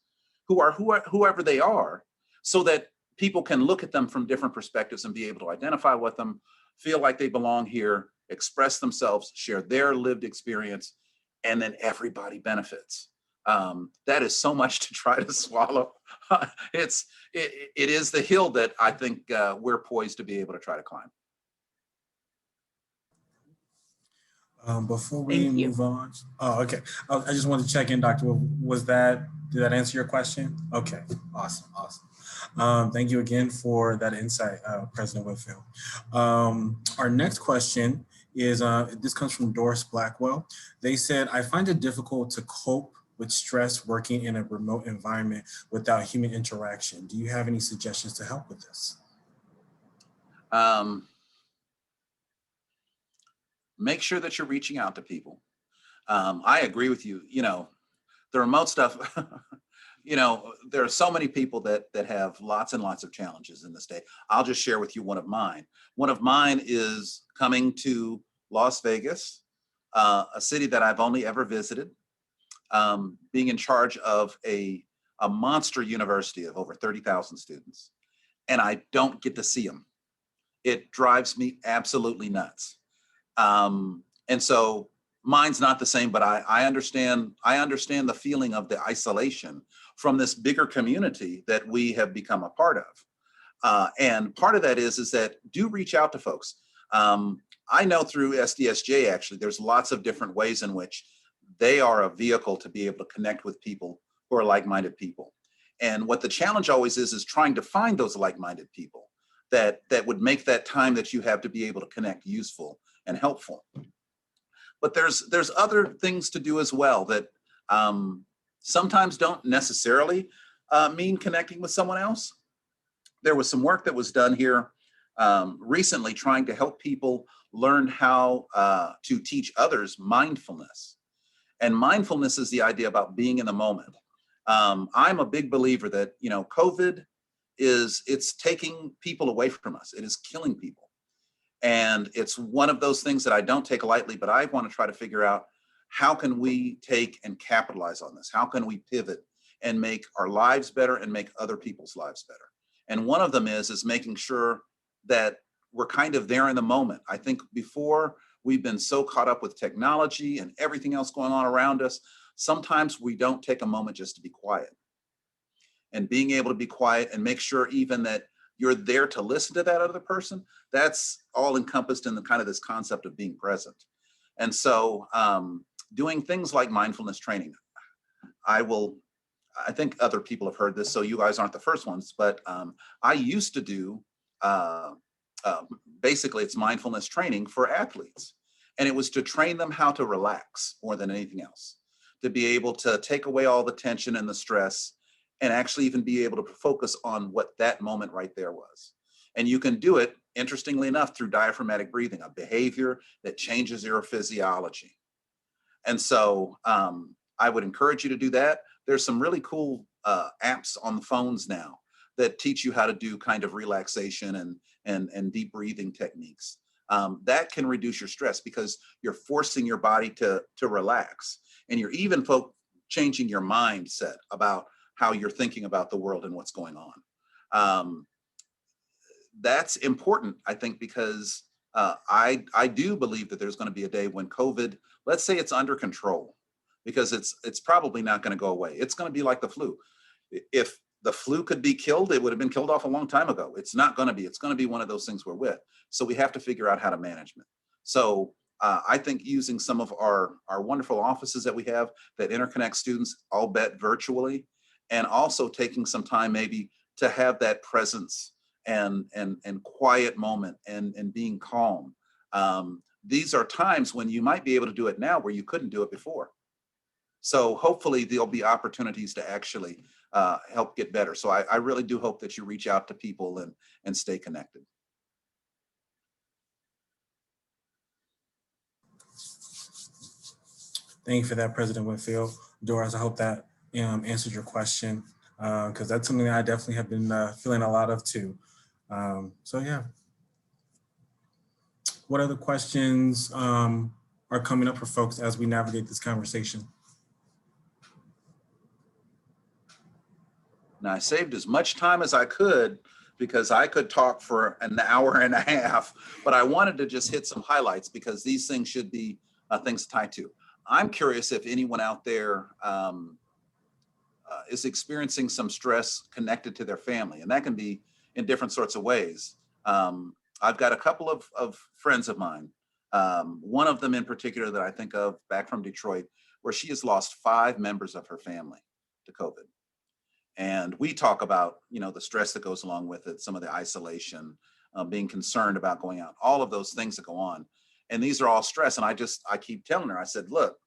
B: who are whoever they are, so that people can look at them from different perspectives and be able to identify with them, feel like they belong here, express themselves, share their lived experience, and then everybody benefits. That is so much to try to swallow. It is the hill that I think we're poised to be able to try to climb.
A: Before we move on, okay. I just wanted to check in, Doctor. Did that answer your question? Okay, awesome. Thank you again for that insight, President Whitfield. Our next question is, this comes from Doris Blackwell. They said, I find it difficult to cope with stress working in a remote environment without human interaction. Do you have any suggestions to help with this?
B: Make sure that you're reaching out to people. I agree with you. The remote stuff, there are so many people that have lots and lots of challenges in this day. I'll just share with you one of mine. One of mine is coming to Las Vegas, a city that I've only ever visited, being in charge of a monster university of over 30,000 students, and I don't get to see them. It drives me absolutely nuts. And so mine's not the same, but I understand the feeling of the isolation from this bigger community that we have become a part of. And part of that is that do reach out to folks. I know through SDSJ, actually, there's lots of different ways in which they are a vehicle to be able to connect with people who are like-minded people. And what the challenge always is trying to find those like-minded people that would make that time that you have to be able to connect useful and helpful. But there's other things to do as well that sometimes don't necessarily mean connecting with someone else. There was some work that was done here recently trying to help people learn how to teach others mindfulness. And mindfulness is the idea about being in the moment. I'm a big believer that, COVID it's taking people away from us. It is killing people. And it's one of those things that I don't take lightly, but I want to try to figure out how can we take and capitalize on this? How can we pivot and make our lives better and make other people's lives better? And one of them is making sure that we're kind of there in the moment. I think before we've been so caught up with technology and everything else going on around us, sometimes we don't take a moment just to be quiet. And being able to be quiet and make sure even that you're there to listen to that other person, that's all encompassed in the kind of this concept of being present. And so doing things like mindfulness training, I think other people have heard this, so you guys aren't the first ones, but I used to do, basically it's mindfulness training for athletes. And it was to train them how to relax more than anything else, to be able to take away all the tension and the stress and actually even be able to focus on what that moment right there was. And you can do it, interestingly enough, through diaphragmatic breathing, a behavior that changes your physiology. And so I would encourage you to do that. There's some really cool apps on the phones now that teach you how to do kind of relaxation and deep breathing techniques. That can reduce your stress because you're forcing your body to relax. And you're even changing your mindset about how you're thinking about the world and what's going on. That's important, I think, because I do believe that there's going to be a day when COVID, let's say it's under control, because it's probably not going to go away. It's going to be like the flu. If the flu could be killed, it would have been killed off a long time ago. It's not going to be. It's going to be one of those things we're with. So we have to figure out how to manage it. So I think using some of our wonderful offices that we have that interconnect students, I'll bet virtually, and also taking some time maybe to have that presence and quiet moment and being calm. These are times when you might be able to do it now where you couldn't do it before. So hopefully there'll be opportunities to actually help get better. So I really do hope that you reach out to people and stay connected.
A: Thank you for that, President Whitfield. Doris, I hope that answered your question, because that's something that I definitely have been feeling a lot of too. So yeah. What other questions are coming up for folks as we navigate this conversation?
B: Now, I saved as much time as I could because I could talk for an hour and a half, but I wanted to just hit some highlights because these things should be things tied to. I'm curious if anyone out there is experiencing some stress connected to their family, and that can be in different sorts of ways. I've got a couple of friends of mine, one of them in particular that I think of back from Detroit, where she has lost 5 members of her family to COVID. And we talk about, the stress that goes along with it, some of the isolation, being concerned about going out, all of those things that go on. And these are all stress. And I keep telling her, I said, look,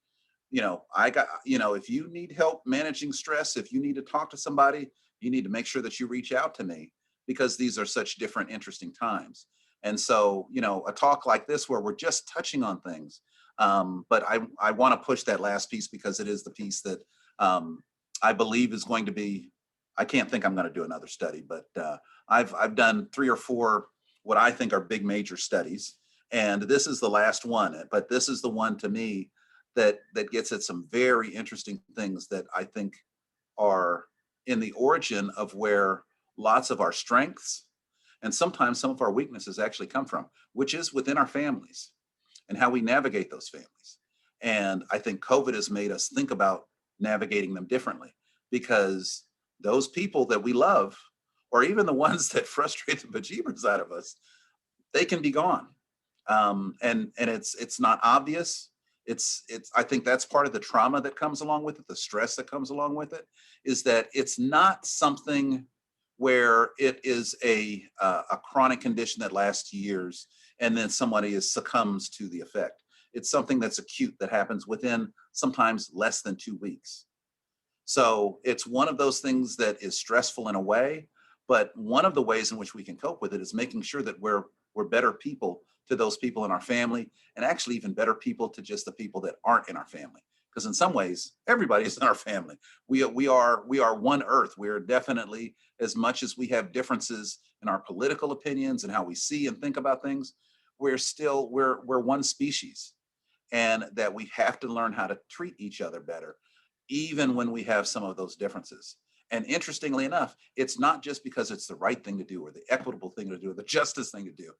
B: if you need help managing stress, if you need to talk to somebody, you need to make sure that you reach out to me because these are such different, interesting times. And so, a talk like this where we're just touching on things. But I want to push that last piece because it is the piece that I believe is going to be, I can't think I'm going to do another study, but I've done 3 or 4 what I think are big major studies. And this is the last one, but this is the one to me that gets at some very interesting things that I think are in the origin of where lots of our strengths and sometimes some of our weaknesses actually come from, which is within our families and how we navigate those families. And I think COVID has made us think about navigating them differently because those people that we love, or even the ones that frustrate the bejeebers out of us, they can be gone. And it's not obvious. I think that's part of the trauma that comes along with it, the stress that comes along with it, is that it's not something where it is a chronic condition that lasts years and then somebody succumbs to the effect. It's something that's acute that happens within sometimes less than 2 weeks. So it's one of those things that is stressful in a way, but one of the ways in which we can cope with it is making sure that we're better people to those people in our family, and actually even better people to just the people that aren't in our family. Because in some ways, everybody's in our family. We are one earth. We're definitely, as much as we have differences in our political opinions and how we see and think about things, we're one species, and that we have to learn how to treat each other better, even when we have some of those differences. And interestingly enough, it's not just because it's the right thing to do or the equitable thing to do or the justice thing to do.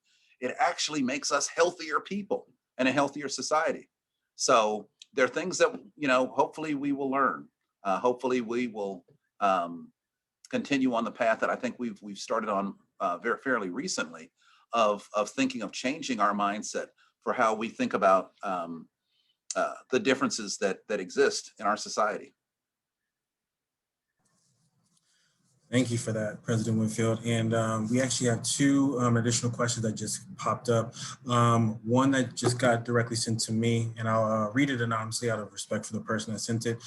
B: It actually makes us healthier people and a healthier society. So there are things that, hopefully we will learn. Hopefully we will continue on the path that I think we've started on very fairly recently of thinking of changing our mindset for how we think about the differences that exist in our society.
A: Thank you for that, President Whitfield. And we actually have two additional questions that just popped up. One that just got directly sent to me, and I'll read it anonymously out of respect for the person that sent it.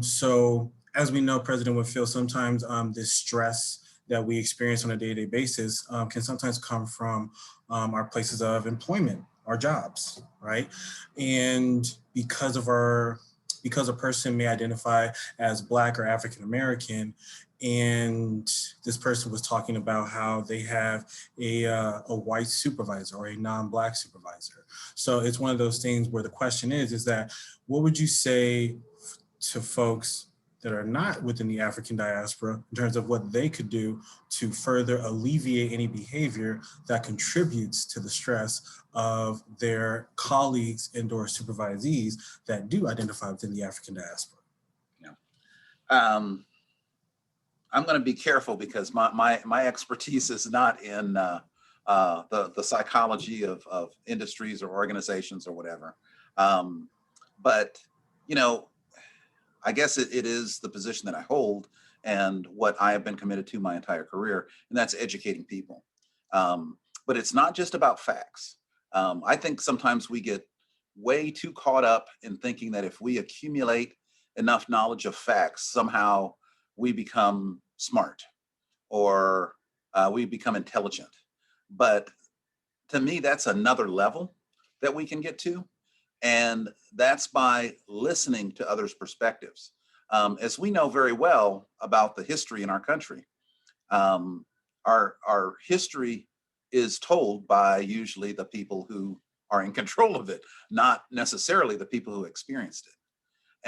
A: So as we know, President Whitfield, sometimes this stress that we experience on a day-to-day basis can sometimes come from our places of employment, our jobs, right? And because a person may identify as Black or African American, and this person was talking about how they have a white supervisor or a non-Black supervisor. So it's one of those things where the question is that what would you say to folks that are not within the African diaspora in terms of what they could do to further alleviate any behavior that contributes to the stress of their colleagues and or supervisees that do identify within the African diaspora?
B: Yeah. I'm going to be careful because my expertise is not in the psychology of industries or organizations or whatever. But, you know, I guess it is the position that I hold and what I have been committed to my entire career, and that's educating people. But it's not just about facts. I think sometimes we get way too caught up in thinking that if we accumulate enough knowledge of facts, somehow we become smart or we become intelligent. But to me, that's another level that we can get to. And that's by listening to others' perspectives. As we know very well about the history in our country, our history is told by usually the people who are in control of it, not necessarily the people who experienced it.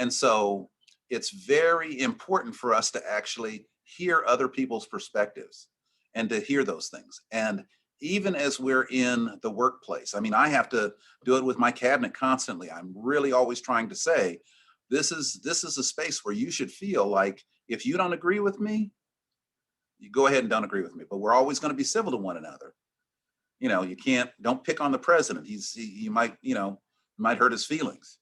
B: And so it's very important for us to actually hear other people's perspectives and to hear those things. And even as we're in the workplace, I mean, I have to do it with my cabinet constantly. I'm really always trying to say, this is a space where you should feel like if you don't agree with me, you go ahead and don't agree with me, but we're always going to be civil to one another. You know, don't pick on the president. You might, might hurt his feelings.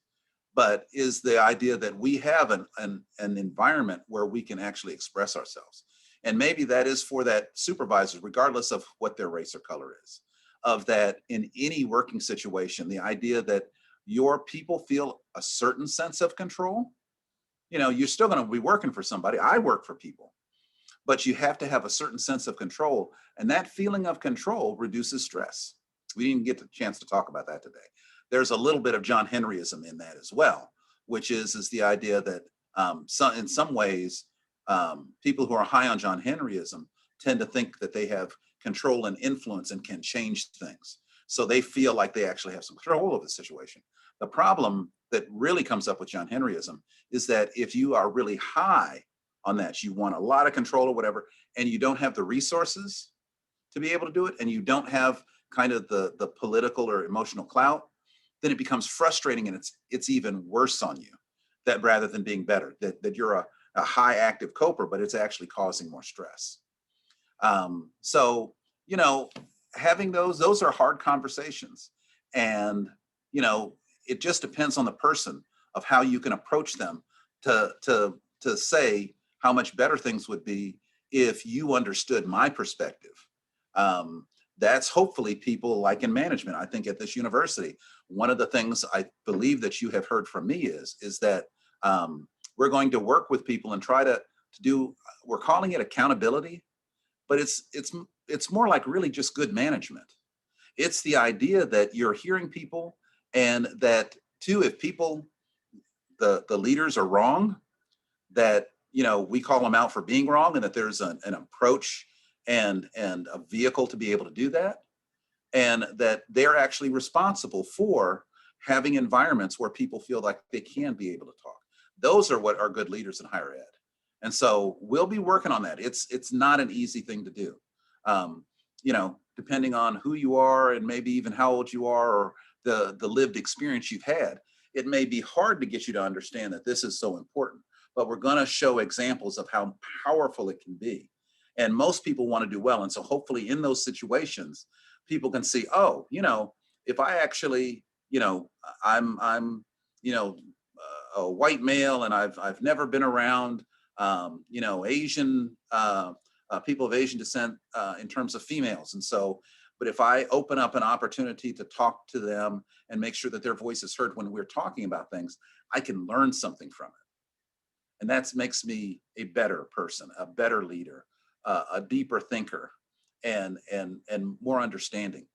B: But is the idea that we have an environment where we can actually express ourselves. And maybe that is for that supervisor, regardless of what their race or color is, of that in any working situation, the idea that your people feel a certain sense of control. You're still going to be working for somebody. I work for people, but you have to have a certain sense of control. And that feeling of control reduces stress. We didn't get the chance to talk about that today. There's a little bit of John Henry Ism in that as well, which is the idea that in some ways, people who are high on John Henry Ism tend to think that they have control and influence and can change things. So they feel like they actually have some control of the situation. The problem that really comes up with John Henry Ism is that if you are really high on that, you want a lot of control or whatever, and you don't have the resources to be able to do it, and you don't have kind of the political or emotional clout, then it becomes frustrating and it's even worse on you, that rather than being better, that you're a high active coper, but it's actually causing more stress. So, having those are hard conversations. And, it just depends on the person of how you can approach them to say how much better things would be if you understood my perspective. That's hopefully people like in management. I think at this university, one of the things I believe that you have heard from me is that we're going to work with people and try to do, we're calling it accountability, but it's more like really just good management. It's the idea that you're hearing people, and that too, if people, the leaders are wrong, that we call them out for being wrong, and that there's an approach and a vehicle to be able to do that, and that they're actually responsible for having environments where people feel like they can be able to talk. Those are what are good leaders in higher ed. And so we'll be working on that. It's not an easy thing to do. Depending on who you are and maybe even how old you are or the lived experience you've had, it may be hard to get you to understand that this is so important, but we're going to show examples of how powerful it can be. And most people want to do well. And so hopefully in those situations, people can see, oh, if I actually, I'm a white male and I've never been around Asian people of Asian descent in terms of females. And so, but if I open up an opportunity to talk to them and make sure that their voice is heard when we're talking about things, I can learn something from it. And that makes me a better person, a better leader, a deeper thinker, and more understanding.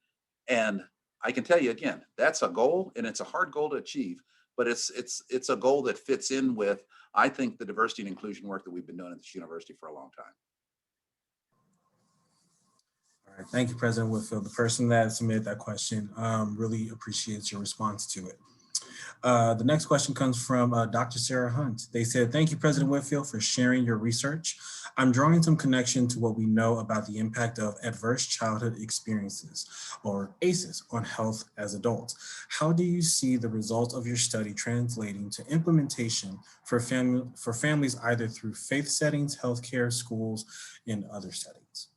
B: And I can tell you again, that's a goal, and it's a hard goal to achieve, but it's a goal that fits in with, I think, the diversity and inclusion work that we've been doing at this university for a long time.
A: All right, thank you, President Whitfield. The person that submitted that question really appreciates your response to it. The next question comes from Dr. Sarah Hunt. They said, thank you, President Whitfield, for sharing your research. I'm drawing some connection to what we know about the impact of adverse childhood experiences, or ACEs, on health as adults. How do you see the results of your study translating to implementation for families either through faith settings, healthcare, schools, and other settings?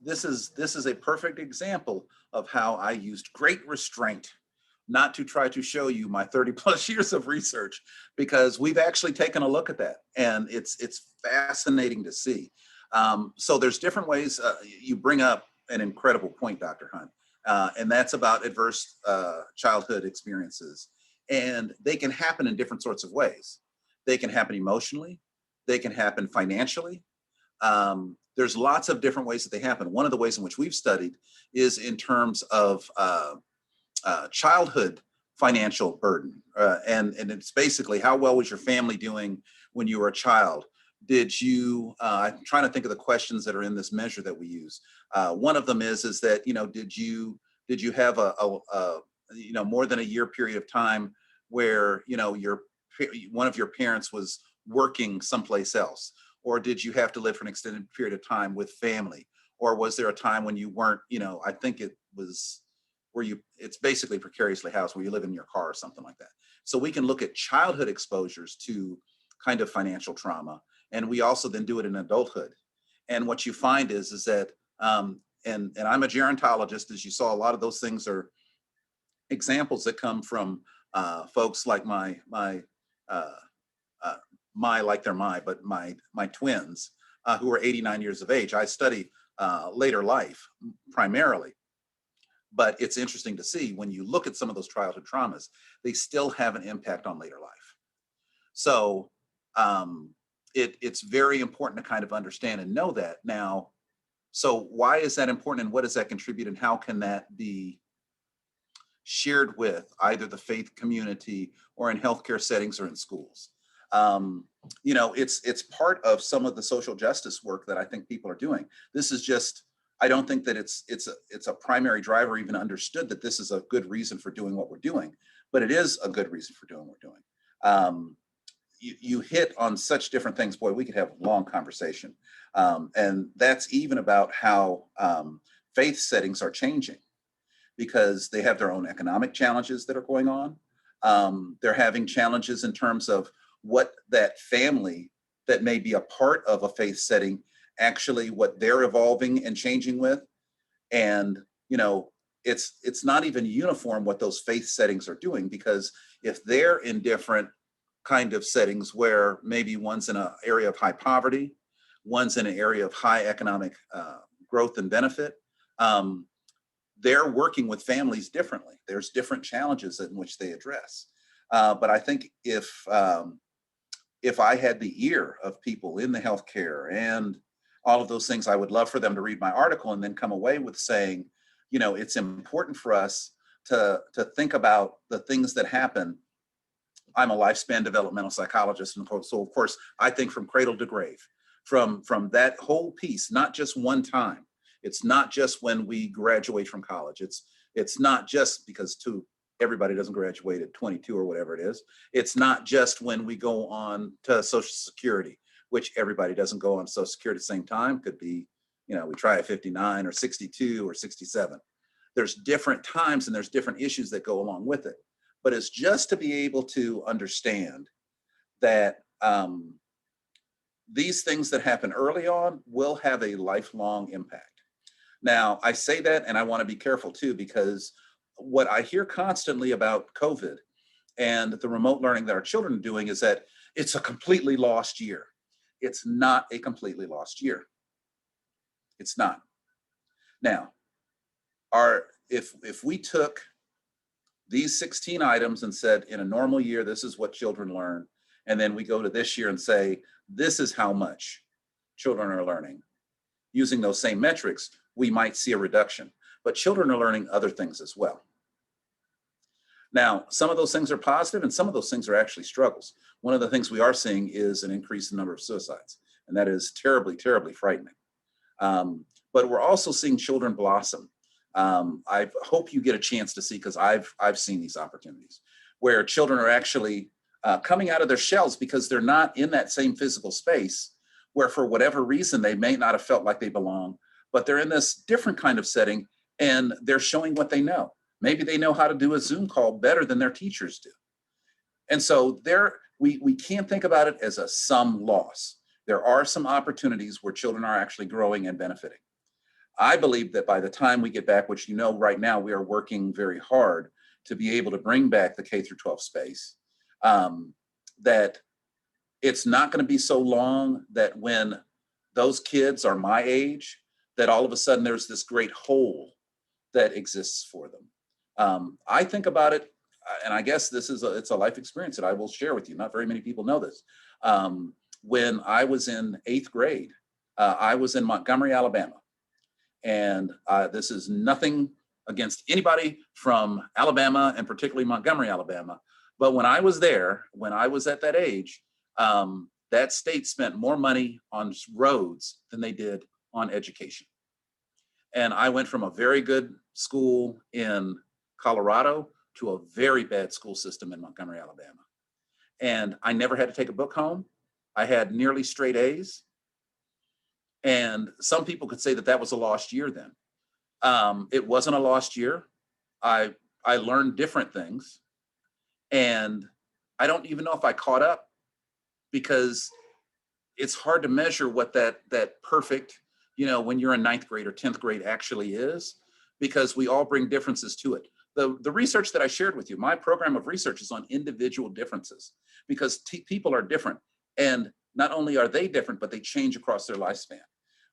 B: This is a perfect example of how I used great restraint not to try to show you my 30 plus years of research, because we've actually taken a look at that, and it's fascinating to see. So there's different ways. You bring up an incredible point, Dr. Hunt, and that's about adverse childhood experiences. And they can happen in different sorts of ways. They can happen emotionally. They can happen financially. There's lots of different ways that they happen. One of the ways in which we've studied is in terms of childhood financial burden. And it's basically, how well was your family doing when you were a child? Did you, I'm trying to think of the questions that are in this measure that we use. One of them is that, did you have a more than a year period of time where, one of your parents was working someplace else? Or did you have to live for an extended period of time with family? Or was there a time when you weren't, I think it was where it's basically precariously housed, where you live in your car or something like that. So we can look at childhood exposures to kind of financial trauma. And we also then do it in adulthood. And what you find is that, and I'm a gerontologist, as you saw, a lot of those things are examples that come from folks like my twins who are 89 years of age. I study later life primarily, but it's interesting to see when you look at some of those childhood traumas, they still have an impact on later life. So it's very important to kind of understand and know that. Now, so why is that important, and what does that contribute, and how can that be shared with either the faith community or in healthcare settings or in schools? It's part of some of the social justice work that I think people are doing. This is just, I don't think that it's a primary driver, even understood that this is a good reason for doing what we're doing, but it is a good reason for doing what we're doing. You hit on such different things. Boy, we could have a long conversation. And that's even about how faith settings are changing, because they have their own economic challenges that are going on. They're having challenges in terms of what that family that may be a part of a faith setting, actually what they're evolving and changing with. And, it's not even uniform what those faith settings are doing, because if they're in different kind of settings where maybe one's in an area of high poverty, one's in an area of high economic growth and benefit, they're working with families differently. There's different challenges in which they address. But I think if I had the ear of people in the healthcare and all of those things, I would love for them to read my article and then come away with saying, it's important for us to think about the things that happen. I'm a lifespan developmental psychologist, and so of course I think from cradle to grave, from that whole piece, not just one time. It's not just when we graduate from college. It's not just because everybody doesn't graduate at 22 or whatever it is. It's not just when we go on to Social Security, which everybody doesn't go on Social Security at the same time. Could be, we try at 59 or 62 or 67. There's different times and there's different issues that go along with it. But it's just to be able to understand that these things that happen early on will have a lifelong impact. Now, I say that, and I want to be careful too, because what I hear constantly about COVID and the remote learning that our children are doing is that it's a completely lost year. It's not a completely lost year. It's not. Now, if we took these 16 items and said, in a normal year, this is what children learn, and then we go to this year and say, this is how much children are learning, using those same metrics, we might see a reduction. But children are learning other things as well. Now, some of those things are positive and some of those things are actually struggles. One of the things we are seeing is an increase in the number of suicides, and that is terribly, terribly frightening. But we're also seeing children blossom. I hope you get a chance to see, because I've seen these opportunities where children are actually coming out of their shells because they're not in that same physical space where, for whatever reason, they may not have felt like they belong, but they're in this different kind of setting and they're showing what they know. Maybe they know how to do a Zoom call better than their teachers do. And so we can't think about it as a sum loss. There are some opportunities where children are actually growing and benefiting. I believe that by the time we get back, which right now we are working very hard to be able to bring back the K through 12 space, that it's not going to be so long that when those kids are my age, that all of a sudden there's this great hole that exists for them. I think about it, and I guess it's a life experience that I will share with you. Not very many people know this. When I was in 8th grade, I was in Montgomery, Alabama. And this is nothing against anybody from Alabama, and particularly Montgomery, Alabama. But when I was there, when I was at that age, that state spent more money on roads than they did on education. And I went from a very good school in Colorado to a very bad school system in Montgomery, Alabama. And I never had to take a book home. I had nearly straight A's. And some people could say that that was a lost year then. It wasn't a lost year. I learned different things. And I don't even know if I caught up, because it's hard to measure what that perfect, when you're in 9th grade or 10th grade actually is, because we all bring differences to it. The research that I shared with you, my program of research is on individual differences, because people are different. And not only are they different, but they change across their lifespan.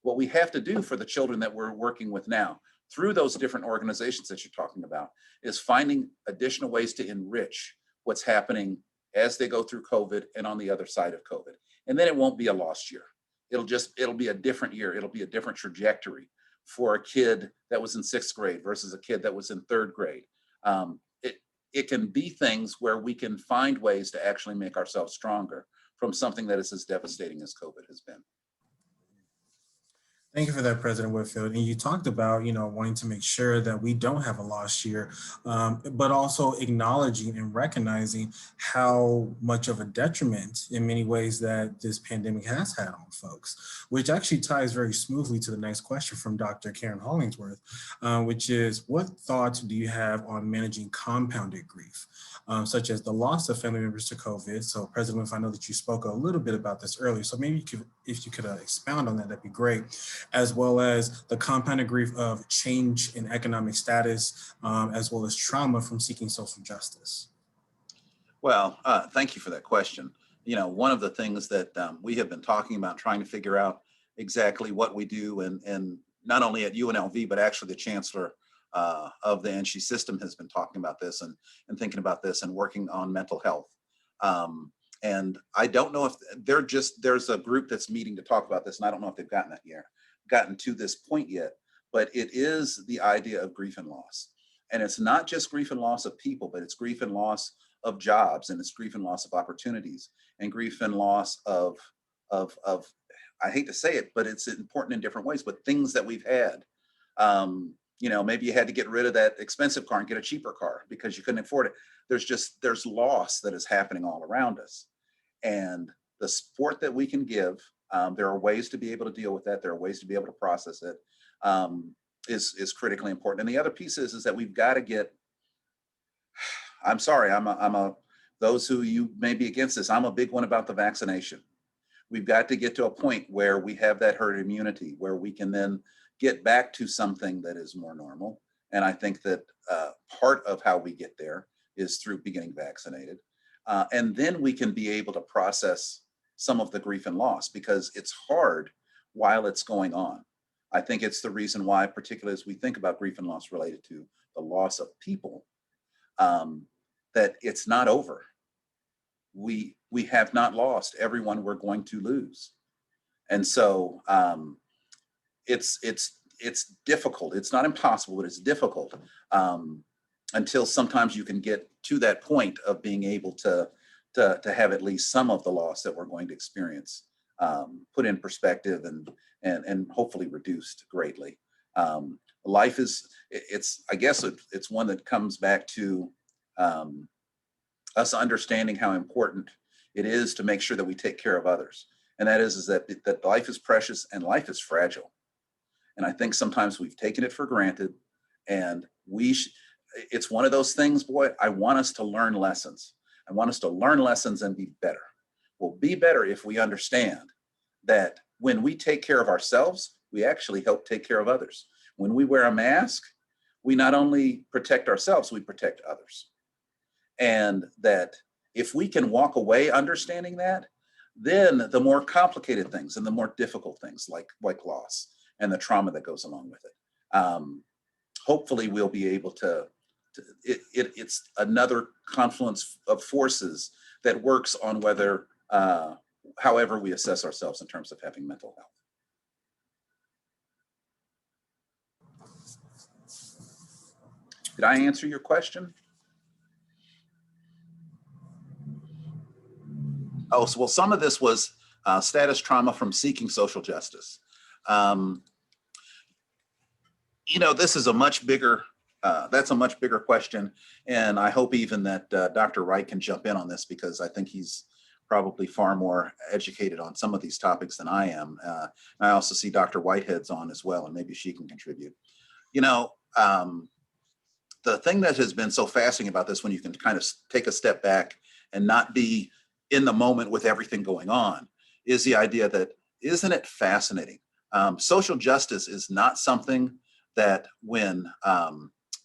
B: What we have to do for the children that we're working with now, through those different organizations that you're talking about, is finding additional ways to enrich what's happening as they go through COVID and on the other side of COVID. And then it won't be a lost year. It'll be a different year. It'll be a different trajectory for a kid that was in 6th grade versus a kid that was in 3rd grade. It can be things where we can find ways to actually make ourselves stronger from something that is as devastating as COVID has been.
A: Thank you for that, President Whitfield. And you talked about, wanting to make sure that we don't have a lost year, but also acknowledging and recognizing how much of a detriment in many ways that this pandemic has had on folks, which actually ties very smoothly to the next question from Dr. Karen Hollingsworth, which is, what thoughts do you have on managing compounded grief, such as the loss of family members to COVID? So President Whitfield, I know that you spoke a little bit about this earlier, so maybe if you could expound on that, that'd be great. As well as the compounded grief of change in economic status, as well as trauma from seeking social justice.
B: Well, thank you for that question. One of the things that we have been talking about, trying to figure out exactly what we do, and not only at UNLV, but actually the chancellor of the NSHE system has been talking about this and thinking about this and working on mental health. And I don't know if there's a group that's meeting to talk about this, and I don't know if they've gotten to this point yet, but it is the idea of grief and loss. And it's not just grief and loss of people, but it's grief and loss of jobs, and it's grief and loss of opportunities, and grief and loss of I hate to say it, but it's important in different ways, but things that we've had. Maybe you had to get rid of that expensive car and get a cheaper car because you couldn't afford it. There's loss that is happening all around us. And the support that we can give, there are ways to be able to deal with that. There are ways to be able to process it, is critically important. And the other piece is that we've got to get, I'm sorry, those who you may be against this, I'm a big one about the vaccination. We've got to get to a point where we have that herd immunity, where we can then get back to something that is more normal. And I think that part of how we get there is through beginning vaccinated. And then we can be able to process some of the grief and loss, because it's hard while it's going on. I think it's the reason why, particularly as we think about grief and loss related to the loss of people, that it's not over. We have not lost everyone we're going to lose. And so it's difficult. It's not impossible, but it's difficult until sometimes you can get to that point of being able to have at least some of the loss that we're going to experience put in perspective and hopefully reduced greatly. Life is, I guess it's one that comes back to us understanding how important it is to make sure that we take care of others. And that is that life is precious and life is fragile. And I think sometimes we've taken it for granted, and it's one of those things, boy, I want us to learn lessons. I want us to learn lessons and be better. We'll be better if we understand that when we take care of ourselves, we actually help take care of others. When we wear a mask, we not only protect ourselves, we protect others. And that if we can walk away understanding that, then the more complicated things and the more difficult things like loss and the trauma that goes along with it, hopefully we'll be able to it's another confluence of forces that works on whether, however we assess ourselves in terms of having mental health. Did I answer your question? Oh, so, well, some of this was status trauma from seeking social justice. This is a much bigger, that's a much bigger question. And I hope even that Dr. Wright can jump in on this, because I think he's probably far more educated on some of these topics than I am. I also see Dr. Whitehead's on as well, and maybe she can contribute. The thing that has been so fascinating about this, when you can kind of take a step back and not be in the moment with everything going on, is the idea that, isn't it fascinating? Social justice is not something that when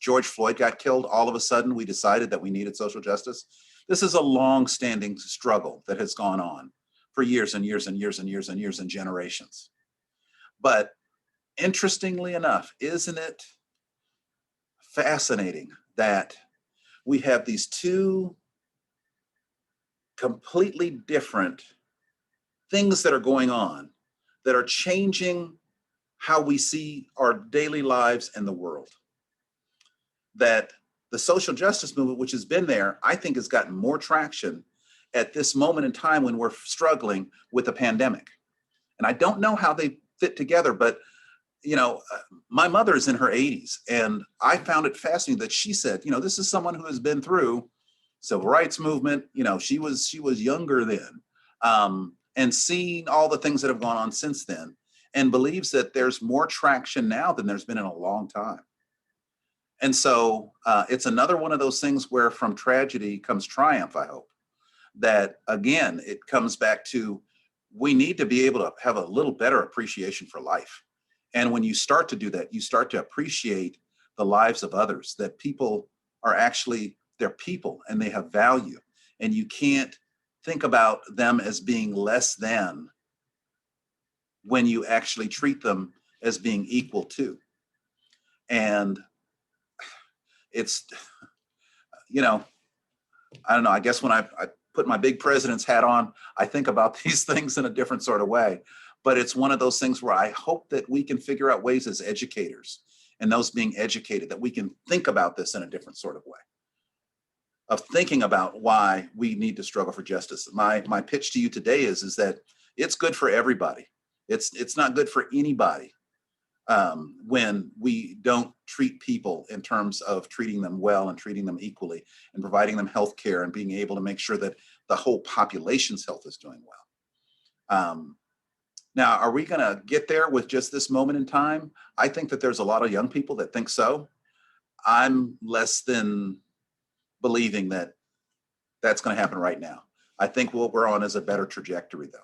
B: George Floyd got killed, all of a sudden we decided that we needed social justice. This is a long-standing struggle that has gone on for years and years and years and years and years and generations. But interestingly enough, isn't it fascinating that we have these two completely different things that are going on that are changing how we see our daily lives and the world? That the social justice movement, which has been there, I think has gotten more traction at this moment in time when we're struggling with the pandemic. And I don't know how they fit together, but my mother is in her 80s, and I found it fascinating that she said, this is someone who has been through civil rights movement. She was younger then, and seeing all the things that have gone on since then, and believes that there's more traction now than there's been in a long time. And so it's another one of those things where from tragedy comes triumph, I hope. That, again, it comes back to, we need to be able to have a little better appreciation for life. And when you start to do that, you start to appreciate the lives of others, that people are actually, they're people and they have value. And you can't think about them as being less than when you actually treat them as being equal to. And it's, I don't know, I guess when I put my big president's hat on, I think about these things in a different sort of way. But it's one of those things where I hope that we can figure out ways as educators, and those being educated, that we can think about this in a different sort of way, of thinking about why we need to struggle for justice. My pitch to you today is that it's good for everybody. It's not good for anybody when we don't treat people in terms of treating them well and treating them equally and providing them health care and being able to make sure that the whole population's health is doing well. Now, are we going to get there with just this moment in time? I think that there's a lot of young people that think so. I'm less than believing that that's going to happen right now. I think what we're on is a better trajectory, though.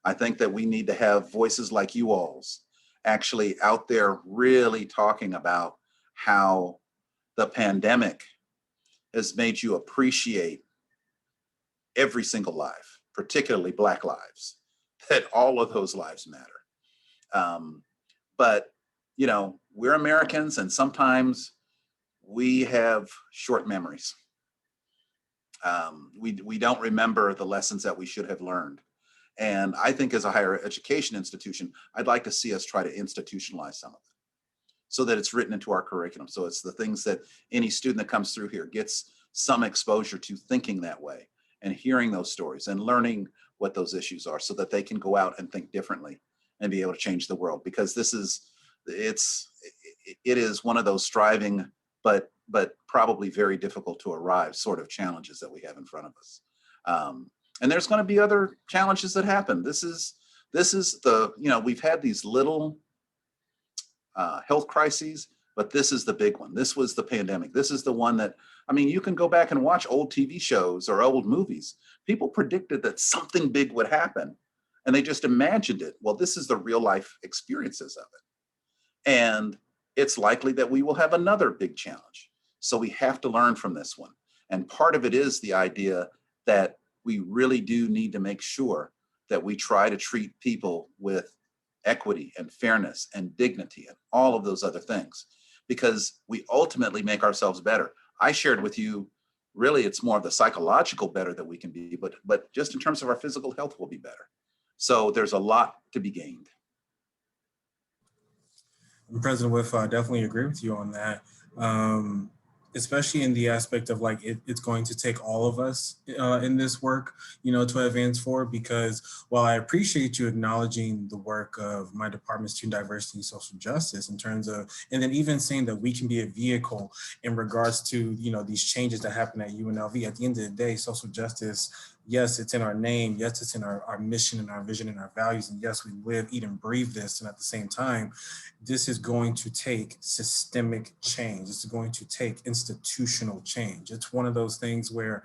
B: I think that we need to have voices like you all's actually out there really talking about how the pandemic has made you appreciate every single life, particularly Black lives, that all of those lives matter. But, you know, we're Americans, and sometimes we have short memories. We don't remember the lessons that we should have learned. And I think as a higher education institution, I'd like to see us try to institutionalize some of it so that it's written into our curriculum. So it's the things that any student that comes through here gets some exposure to thinking that way and hearing those stories and learning what those issues are so that they can go out and think differently and be able to change the world. Because it is one of those striving, but probably very difficult to arrive sort of challenges that we have in front of us. And there's going to be other challenges that happen. This is the, you know, we've had these little health crises, but this is the big one. This was the pandemic. This is the one that, I mean, you can go back and watch old TV shows or old movies. People predicted that something big would happen and they just imagined it. Well, this is the real life experiences of it. And it's likely that we will have another big challenge. So we have to learn from this one. And part of it is the idea that we really do need to make sure that we try to treat people with equity and fairness and dignity and all of those other things, because we ultimately make ourselves better. I shared with you, really, it's more of the psychological better that we can be, but just in terms of our physical health, we'll be better. So there's a lot to be gained.
A: President Whitfield, I definitely agree with you on that. Especially in the aspect of like it's going to take all of us in this work, you know, to advance forward. Because while I appreciate you acknowledging the work of my department, Student Diversity and Social Justice, in terms of, and then even saying that we can be a vehicle in regards to, you know, these changes that happen at UNLV. At the end of the day, social justice, yes, it's in our name. Yes, it's in our mission and our vision and our values. And yes, we live, eat, and breathe this. And at the same time, this is going to take systemic change. It's going to take institutional change. It's one of those things where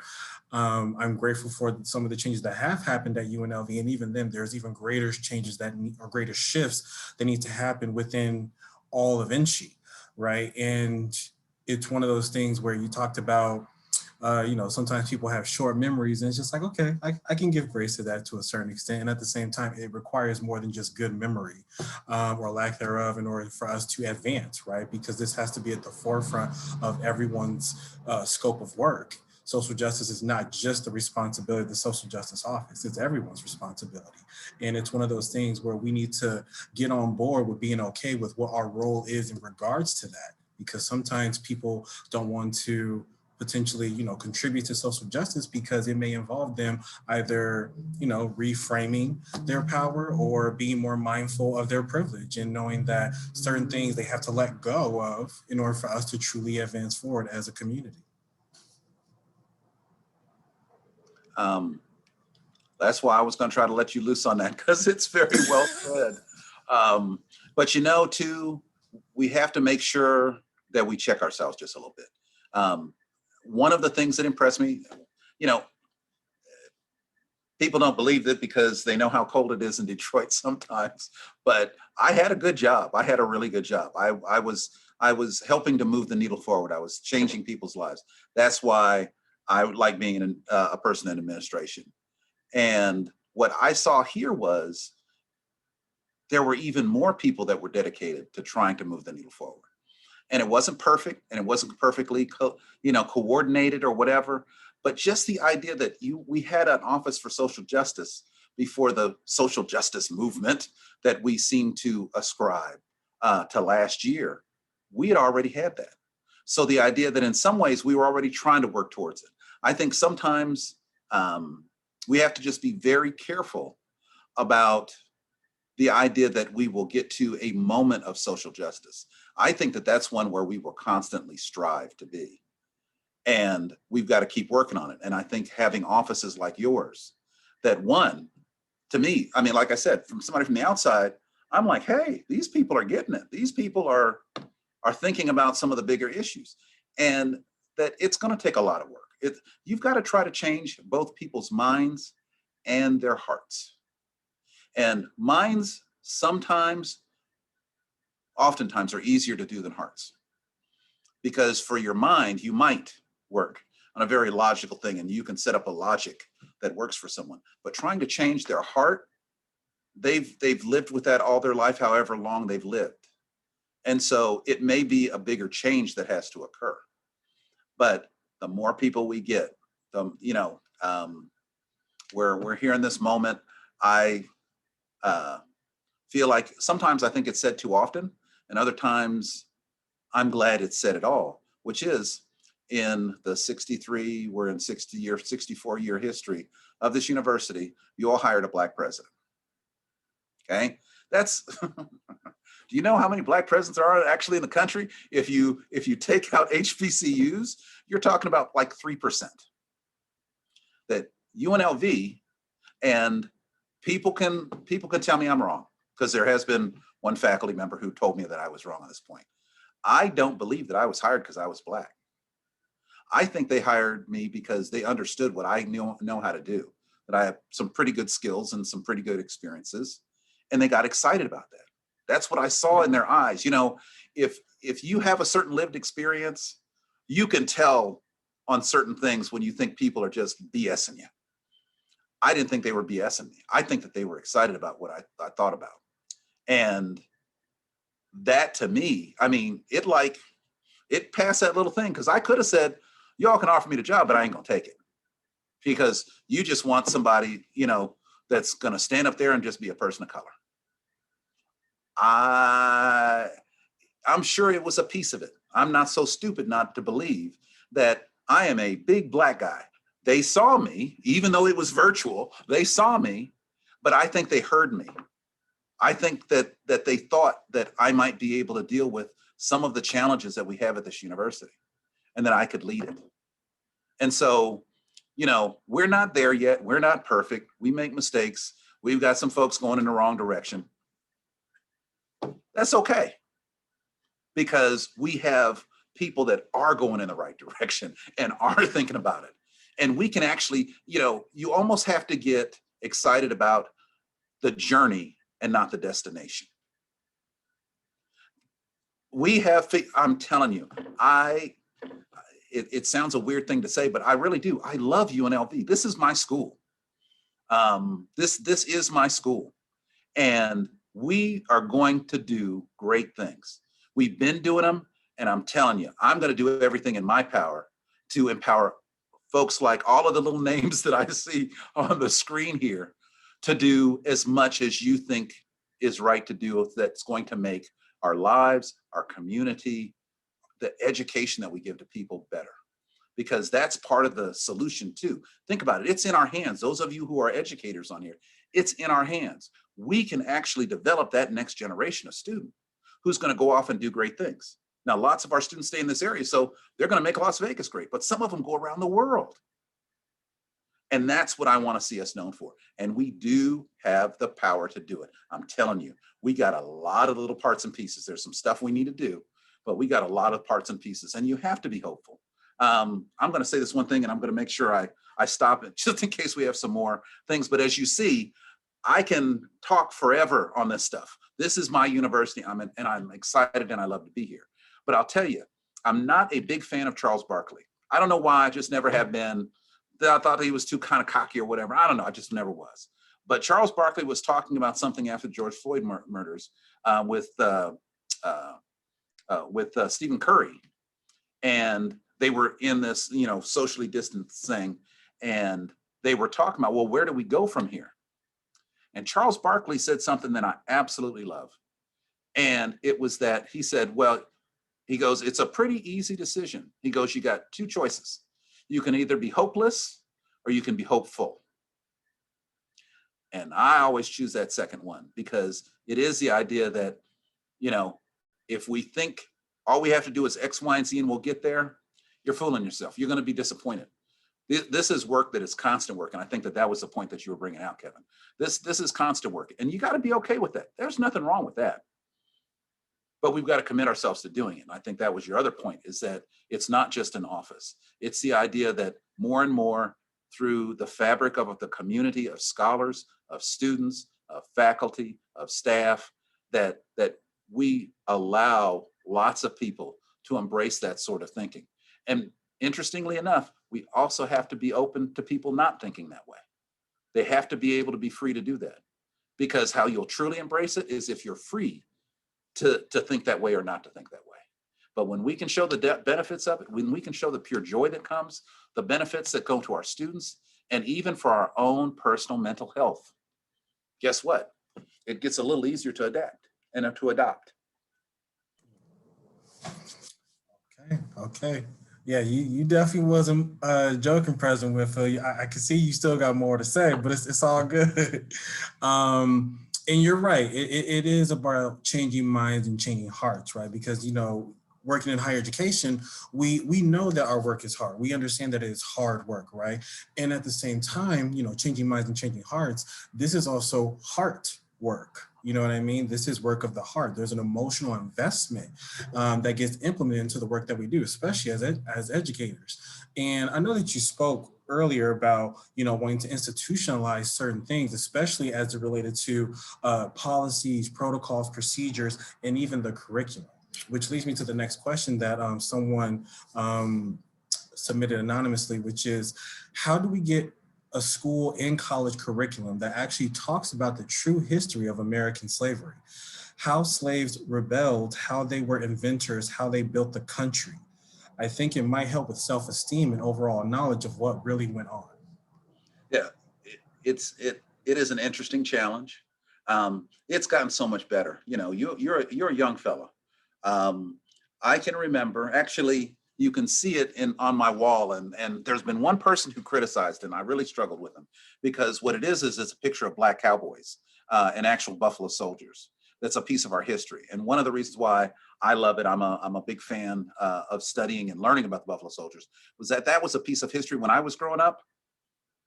A: I'm grateful for some of the changes that have happened at UNLV. And even then, there's even greater changes that need, or greater shifts that need to happen within all of NSHE, right? And it's one of those things where you talked about, you know, sometimes people have short memories, and it's just like, okay, I can give grace to that to a certain extent. And at the same time, it requires more than just good memory or lack thereof in order for us to advance, right? Because this has to be at the forefront of everyone's scope of work. Social justice is not just the responsibility of the social justice office, it's everyone's responsibility. And it's one of those things where we need to get on board with being okay with what our role is in regards to that. Because sometimes people don't want to potentially, you know, contribute to social justice because it may involve them either, you know, reframing their power or being more mindful of their privilege and knowing that certain things they have to let go of in order for us to truly advance forward as a community.
B: That's why I was going to try to let you loose on that, because it's very well said. But, you know, too, we have to make sure that we check ourselves just a little bit. One of the things that impressed me, you know, people don't believe it because they know how cold it is in Detroit sometimes, but I had a good job. I had a really good job. I was helping to move the needle forward. I was changing people's lives. That's why I like being a person in administration. And what I saw here was there were even more people that were dedicated to trying to move the needle forward. And it wasn't perfect, and it wasn't perfectly, coordinated or whatever. But just the idea that we had an Office for Social Justice before the social justice movement that we seem to ascribe to last year, we had already had that. So the idea that in some ways we were already trying to work towards it. I think sometimes we have to just be very careful about the idea that we will get to a moment of social justice. I think that that's one where we will constantly strive to be. And we've got to keep working on it. And I think having offices like yours, that one, to me, I mean, like I said, from somebody from the outside, I'm like, hey, these people are getting it. These people are thinking about some of the bigger issues. And that it's going to take a lot of work. You've got to try to change both people's minds and their hearts. And minds oftentimes are easier to do than hearts. Because for your mind, you might work on a very logical thing, and you can set up a logic that works for someone. But trying to change their heart, they've lived with that all their life, however long they've lived. And so it may be a bigger change that has to occur. But the more people we get, we're here in this moment. I feel like sometimes I think it's said too often, and other times I'm glad it's said at all, which is in the 64-year history of this university, you all hired a Black president. Okay, that's, do you know how many Black presidents there are actually in the country? If you take out HBCUs, you're talking about like 3%. That UNLV, and people can tell me I'm wrong, because there has been one faculty member who told me that I was wrong on this point. I don't believe that I was hired because I was Black. I think they hired me because they understood what I know how to do, that I have some pretty good skills and some pretty good experiences, and they got excited about that. That's what I saw in their eyes. You know, if you have a certain lived experience, you can tell on certain things when you think people are just BSing you. I didn't think they were BSing me. I think that they were excited about what I thought about. And that to me, I mean, it passed that little thing, because I could have said, y'all can offer me the job, but I ain't gonna take it. Because you just want somebody, that's gonna stand up there and just be a person of color. I'm sure it was a piece of it. I'm not so stupid not to believe that I am a big Black guy. They saw me, even though it was virtual, they saw me, but I think they heard me. I think that they thought that I might be able to deal with some of the challenges that we have at this university, and that I could lead it. And so, we're not there yet. We're not perfect. We make mistakes. We've got some folks going in the wrong direction. That's okay, because we have people that are going in the right direction and are thinking about it. And we can actually, you almost have to get excited about the journey and not the destination. I'm telling you, it sounds a weird thing to say, but I really do. I love UNLV. This is my school. This is my school. And we are going to do great things. We've been doing them, and I'm telling you, I'm going to do everything in my power to empower folks like all of the little names that I see on the screen here to do as much as you think is right to do, that's going to make our lives, our community, the education that we give to people better. Because that's part of the solution too. Think about it, it's in our hands. Those of you who are educators on here, it's in our hands. We can actually develop that next generation of student who's going to go off and do great things. Now, lots of our students stay in this area, so they're going to make Las Vegas great, but some of them go around the world. And that's what I want to see us known for. And we do have the power to do it. I'm telling you, we got a lot of little parts and pieces. There's some stuff we need to do, but we got a lot of parts and pieces, and you have to be hopeful. I'm going to say this one thing, and I'm going to make sure I stop it just in case we have some more things. But as you see, I can talk forever on this stuff. This is my university, and I'm excited, and I love to be here. But I'll tell you, I'm not a big fan of Charles Barkley. I don't know why, I just never have been. I thought he was too kind of cocky or whatever. I don't know, I just never was. But Charles Barkley was talking about something after the George Floyd murders with Stephen Curry. And they were in this, socially distanced thing. And they were talking about, well, where do we go from here? And Charles Barkley said something that I absolutely love. And it was that he said, he goes, it's a pretty easy decision. He goes, you got two choices. You can either be hopeless or you can be hopeful. And I always choose that second one, because it is the idea that, if we think all we have to do is X, Y, and Z and we'll get there, you're fooling yourself. You're going to be disappointed. This is work that is constant work. And I think that was the point that you were bringing out, Kevin. This is constant work, and you got to be okay with that. There's nothing wrong with that. But we've got to commit ourselves to doing it. And I think that was your other point, is that it's not just an office. It's the idea that more and more through the fabric of the community of scholars, of students, of faculty, of staff, that we allow lots of people to embrace that sort of thinking. And interestingly enough, we also have to be open to people not thinking that way. They have to be able to be free to do that, because how you'll truly embrace it is if you're free to think that way or not to think that way. But when we can show the benefits of it, when we can show the pure joy that comes, the benefits that go to our students, and even for our own personal mental health, guess what? It gets a little easier to adapt and to adopt.
A: Okay. Yeah, you definitely wasn't joking, President Whitfield. I can see you still got more to say, but it's all good. And you're right. It is about changing minds and changing hearts, right? Because, working in higher education, we know that our work is hard. We understand that it is hard work, right? And at the same time, changing minds and changing hearts, this is also heart work. You know what I mean? This is work of the heart. There's an emotional investment that gets implemented into the work that we do, especially as educators. And I know that you spoke earlier about, wanting to institutionalize certain things, especially as it related to policies, protocols, procedures, and even the curriculum, which leads me to the next question that someone submitted anonymously, which is, how do we get a school and college curriculum that actually talks about the true history of American slavery, how slaves rebelled, how they were inventors, how they built the country? I think it might help with self-esteem and overall knowledge of what really went on.
B: Yeah, it is an interesting challenge. It's gotten so much better. You're a young fella. I can remember, actually, you can see it on my wall, and there's been one person who criticized it, and I really struggled with him, because what it is it's a picture of black cowboys and actual Buffalo soldiers. That's a piece of our history. And one of the reasons why I love it, I'm a big fan of studying and learning about the Buffalo Soldiers, was that was a piece of history when I was growing up.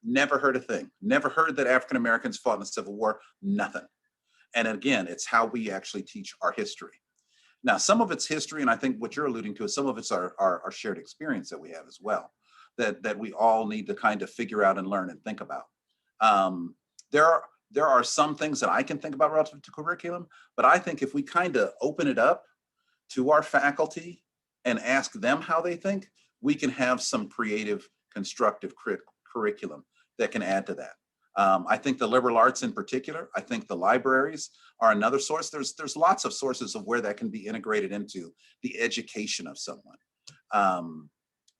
B: Never heard a thing. Never heard that African Americans fought in the Civil War. Nothing. And again, it's how we actually teach our history. Now, some of it's history, and I think what you're alluding to is some of it's our shared experience that we have as well, that we all need to kind of figure out and learn and think about. There are some things that I can think about relative to curriculum, but I think if we kind of open it up to our faculty and ask them how they think, we can have some creative, constructive curriculum that can add to that. I think the liberal arts in particular, I think the libraries are another source. There's lots of sources of where that can be integrated into the education of someone.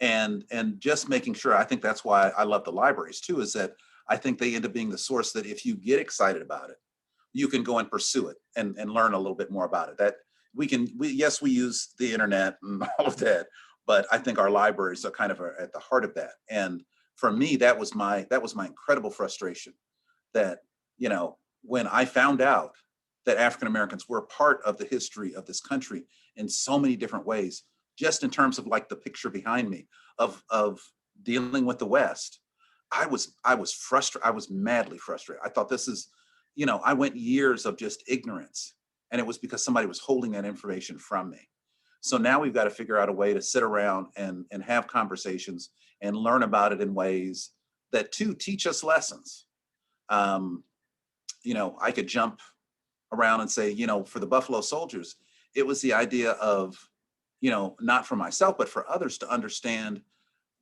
B: And just making sure, I think that's why I love the libraries too, is that I think they end up being the source that if you get excited about it, you can go and pursue it and learn a little bit more about it. That yes, we use the internet and all of that, but I think our libraries are kind of at the heart of that. And for me, that was my incredible frustration that, when I found out that African Americans were part of the history of this country in so many different ways, just in terms of like the picture behind me of dealing with the West, I was frustrated. I was madly frustrated. I thought this is, I went years of just ignorance, and it was because somebody was holding that information from me. So now we've got to figure out a way to sit around and have conversations and learn about it in ways that too teach us lessons. I could jump around and say, for the Buffalo Soldiers, it was the idea of, not for myself, but for others to understand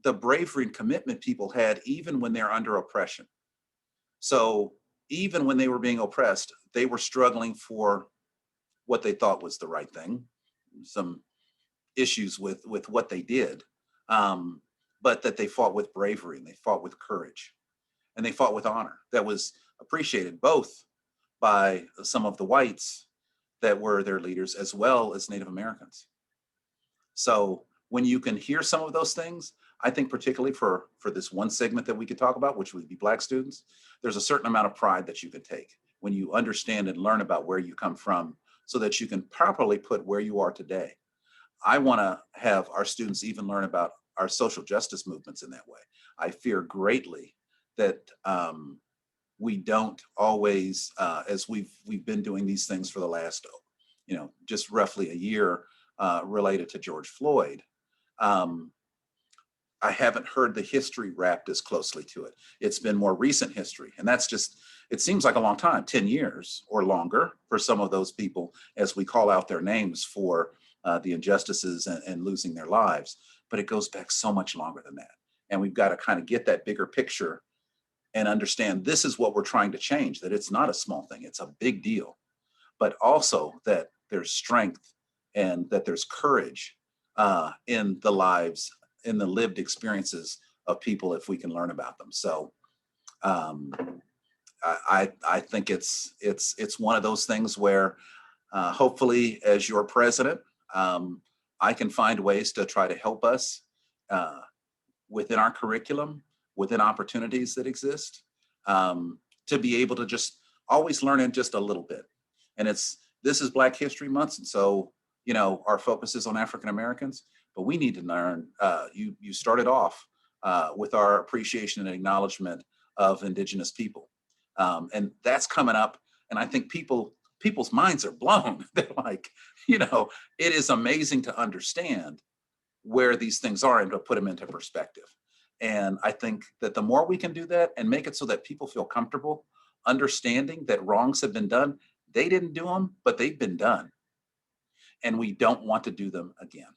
B: the bravery and commitment people had even when they're under oppression. So even when they were being oppressed, they were struggling for what they thought was the right thing. Some issues with what they did, but that they fought with bravery, and they fought with courage, and they fought with honor that was appreciated both by some of the whites that were their leaders as well as Native Americans. So when you can hear some of those things, I think particularly for this one segment that we could talk about, which would be Black students, there's a certain amount of pride that you can take when you understand and learn about where you come from so that you can properly put where you are today. I want to have our students even learn about our social justice movements in that way. I fear greatly that we don't always, as we've been doing these things for the last, just roughly a year related to George Floyd, I haven't heard the history wrapped as closely to it. It's been more recent history, and that's just, it seems like a long time, 10 years or longer for some of those people as we call out their names for the injustices and losing their lives, but it goes back so much longer than that. And we've got to kind of get that bigger picture and understand this is what we're trying to change, that it's not a small thing, it's a big deal, but also that there's strength and that there's courage in the lives, in the lived experiences of people if we can learn about them. So I think it's one of those things where hopefully as your president, I can find ways to try to help us within our curriculum, within opportunities that exist, to be able to just always learn in just a little bit. And this is Black History Month, and so our focus is on African Americans, but we need to learn. You started off with our appreciation and acknowledgement of Indigenous people, and that's coming up. And I think people's minds are blown. They're like, it is amazing to understand where these things are and to put them into perspective. And I think that the more we can do that and make it so that people feel comfortable understanding that wrongs have been done, they didn't do them, but they've been done. And we don't want to do them again.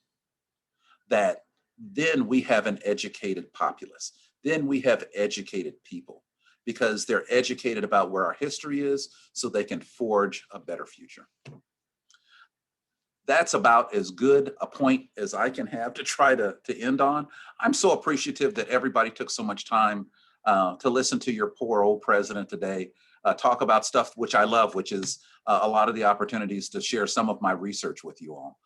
B: That then we have an educated populace. Then we have educated people because they're educated about where our history is so they can forge a better future. That's about as good a point as I can have to try to end on. I'm so appreciative that everybody took so much time to listen to your poor old president today, talk about stuff which I love, which is a lot of the opportunities to share some of my research with you all.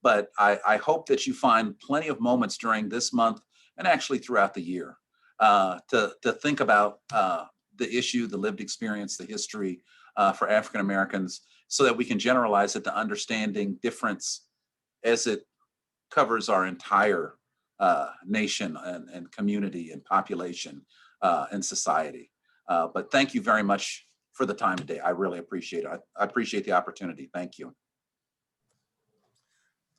B: But I hope that you find plenty of moments during this month and actually throughout the year to think about the issue, the lived experience, the history for African Americans, so that we can generalize it to understanding difference as it covers our entire nation and community and population and society. But thank you very much for the time today. I really appreciate it. I appreciate the opportunity. Thank you.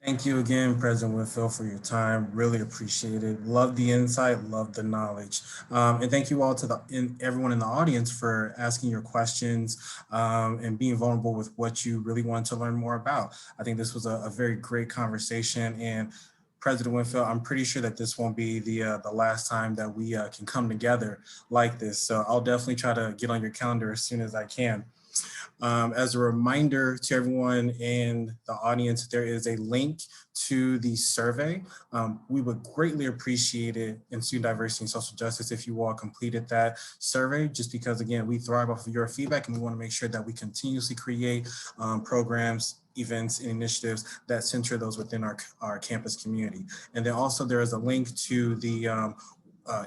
A: Thank you again, President Whitfield, for your time. Really appreciate it. Love the insight, love the knowledge. And thank you all to everyone in the audience for asking your questions and being vulnerable with what you really want to learn more about. I think this was a very great conversation. And President Whitfield, I'm pretty sure that this won't be the last time that we can come together like this. So I'll definitely try to get on your calendar as soon as I can. As a reminder to everyone in the audience, there is a link to the survey. We would greatly appreciate it in student diversity and social justice if you all completed that survey, just because, again, we thrive off of your feedback and we want to make sure that we continuously create programs, events, and initiatives that center those within our campus community. And then also there is a link to the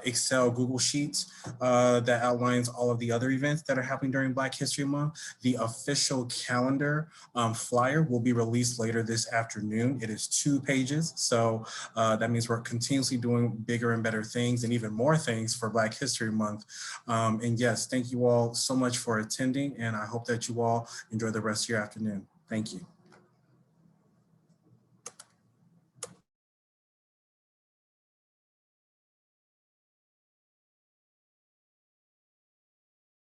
A: Excel Google Sheets that outlines all of the other events that are happening during Black History Month. The official calendar flyer will be released later this afternoon. It is 2 pages. So that means we're continuously doing bigger and better things and even more things for Black History Month. And yes, thank you all so much for attending. And I hope that you all enjoy the rest of your afternoon. Thank you.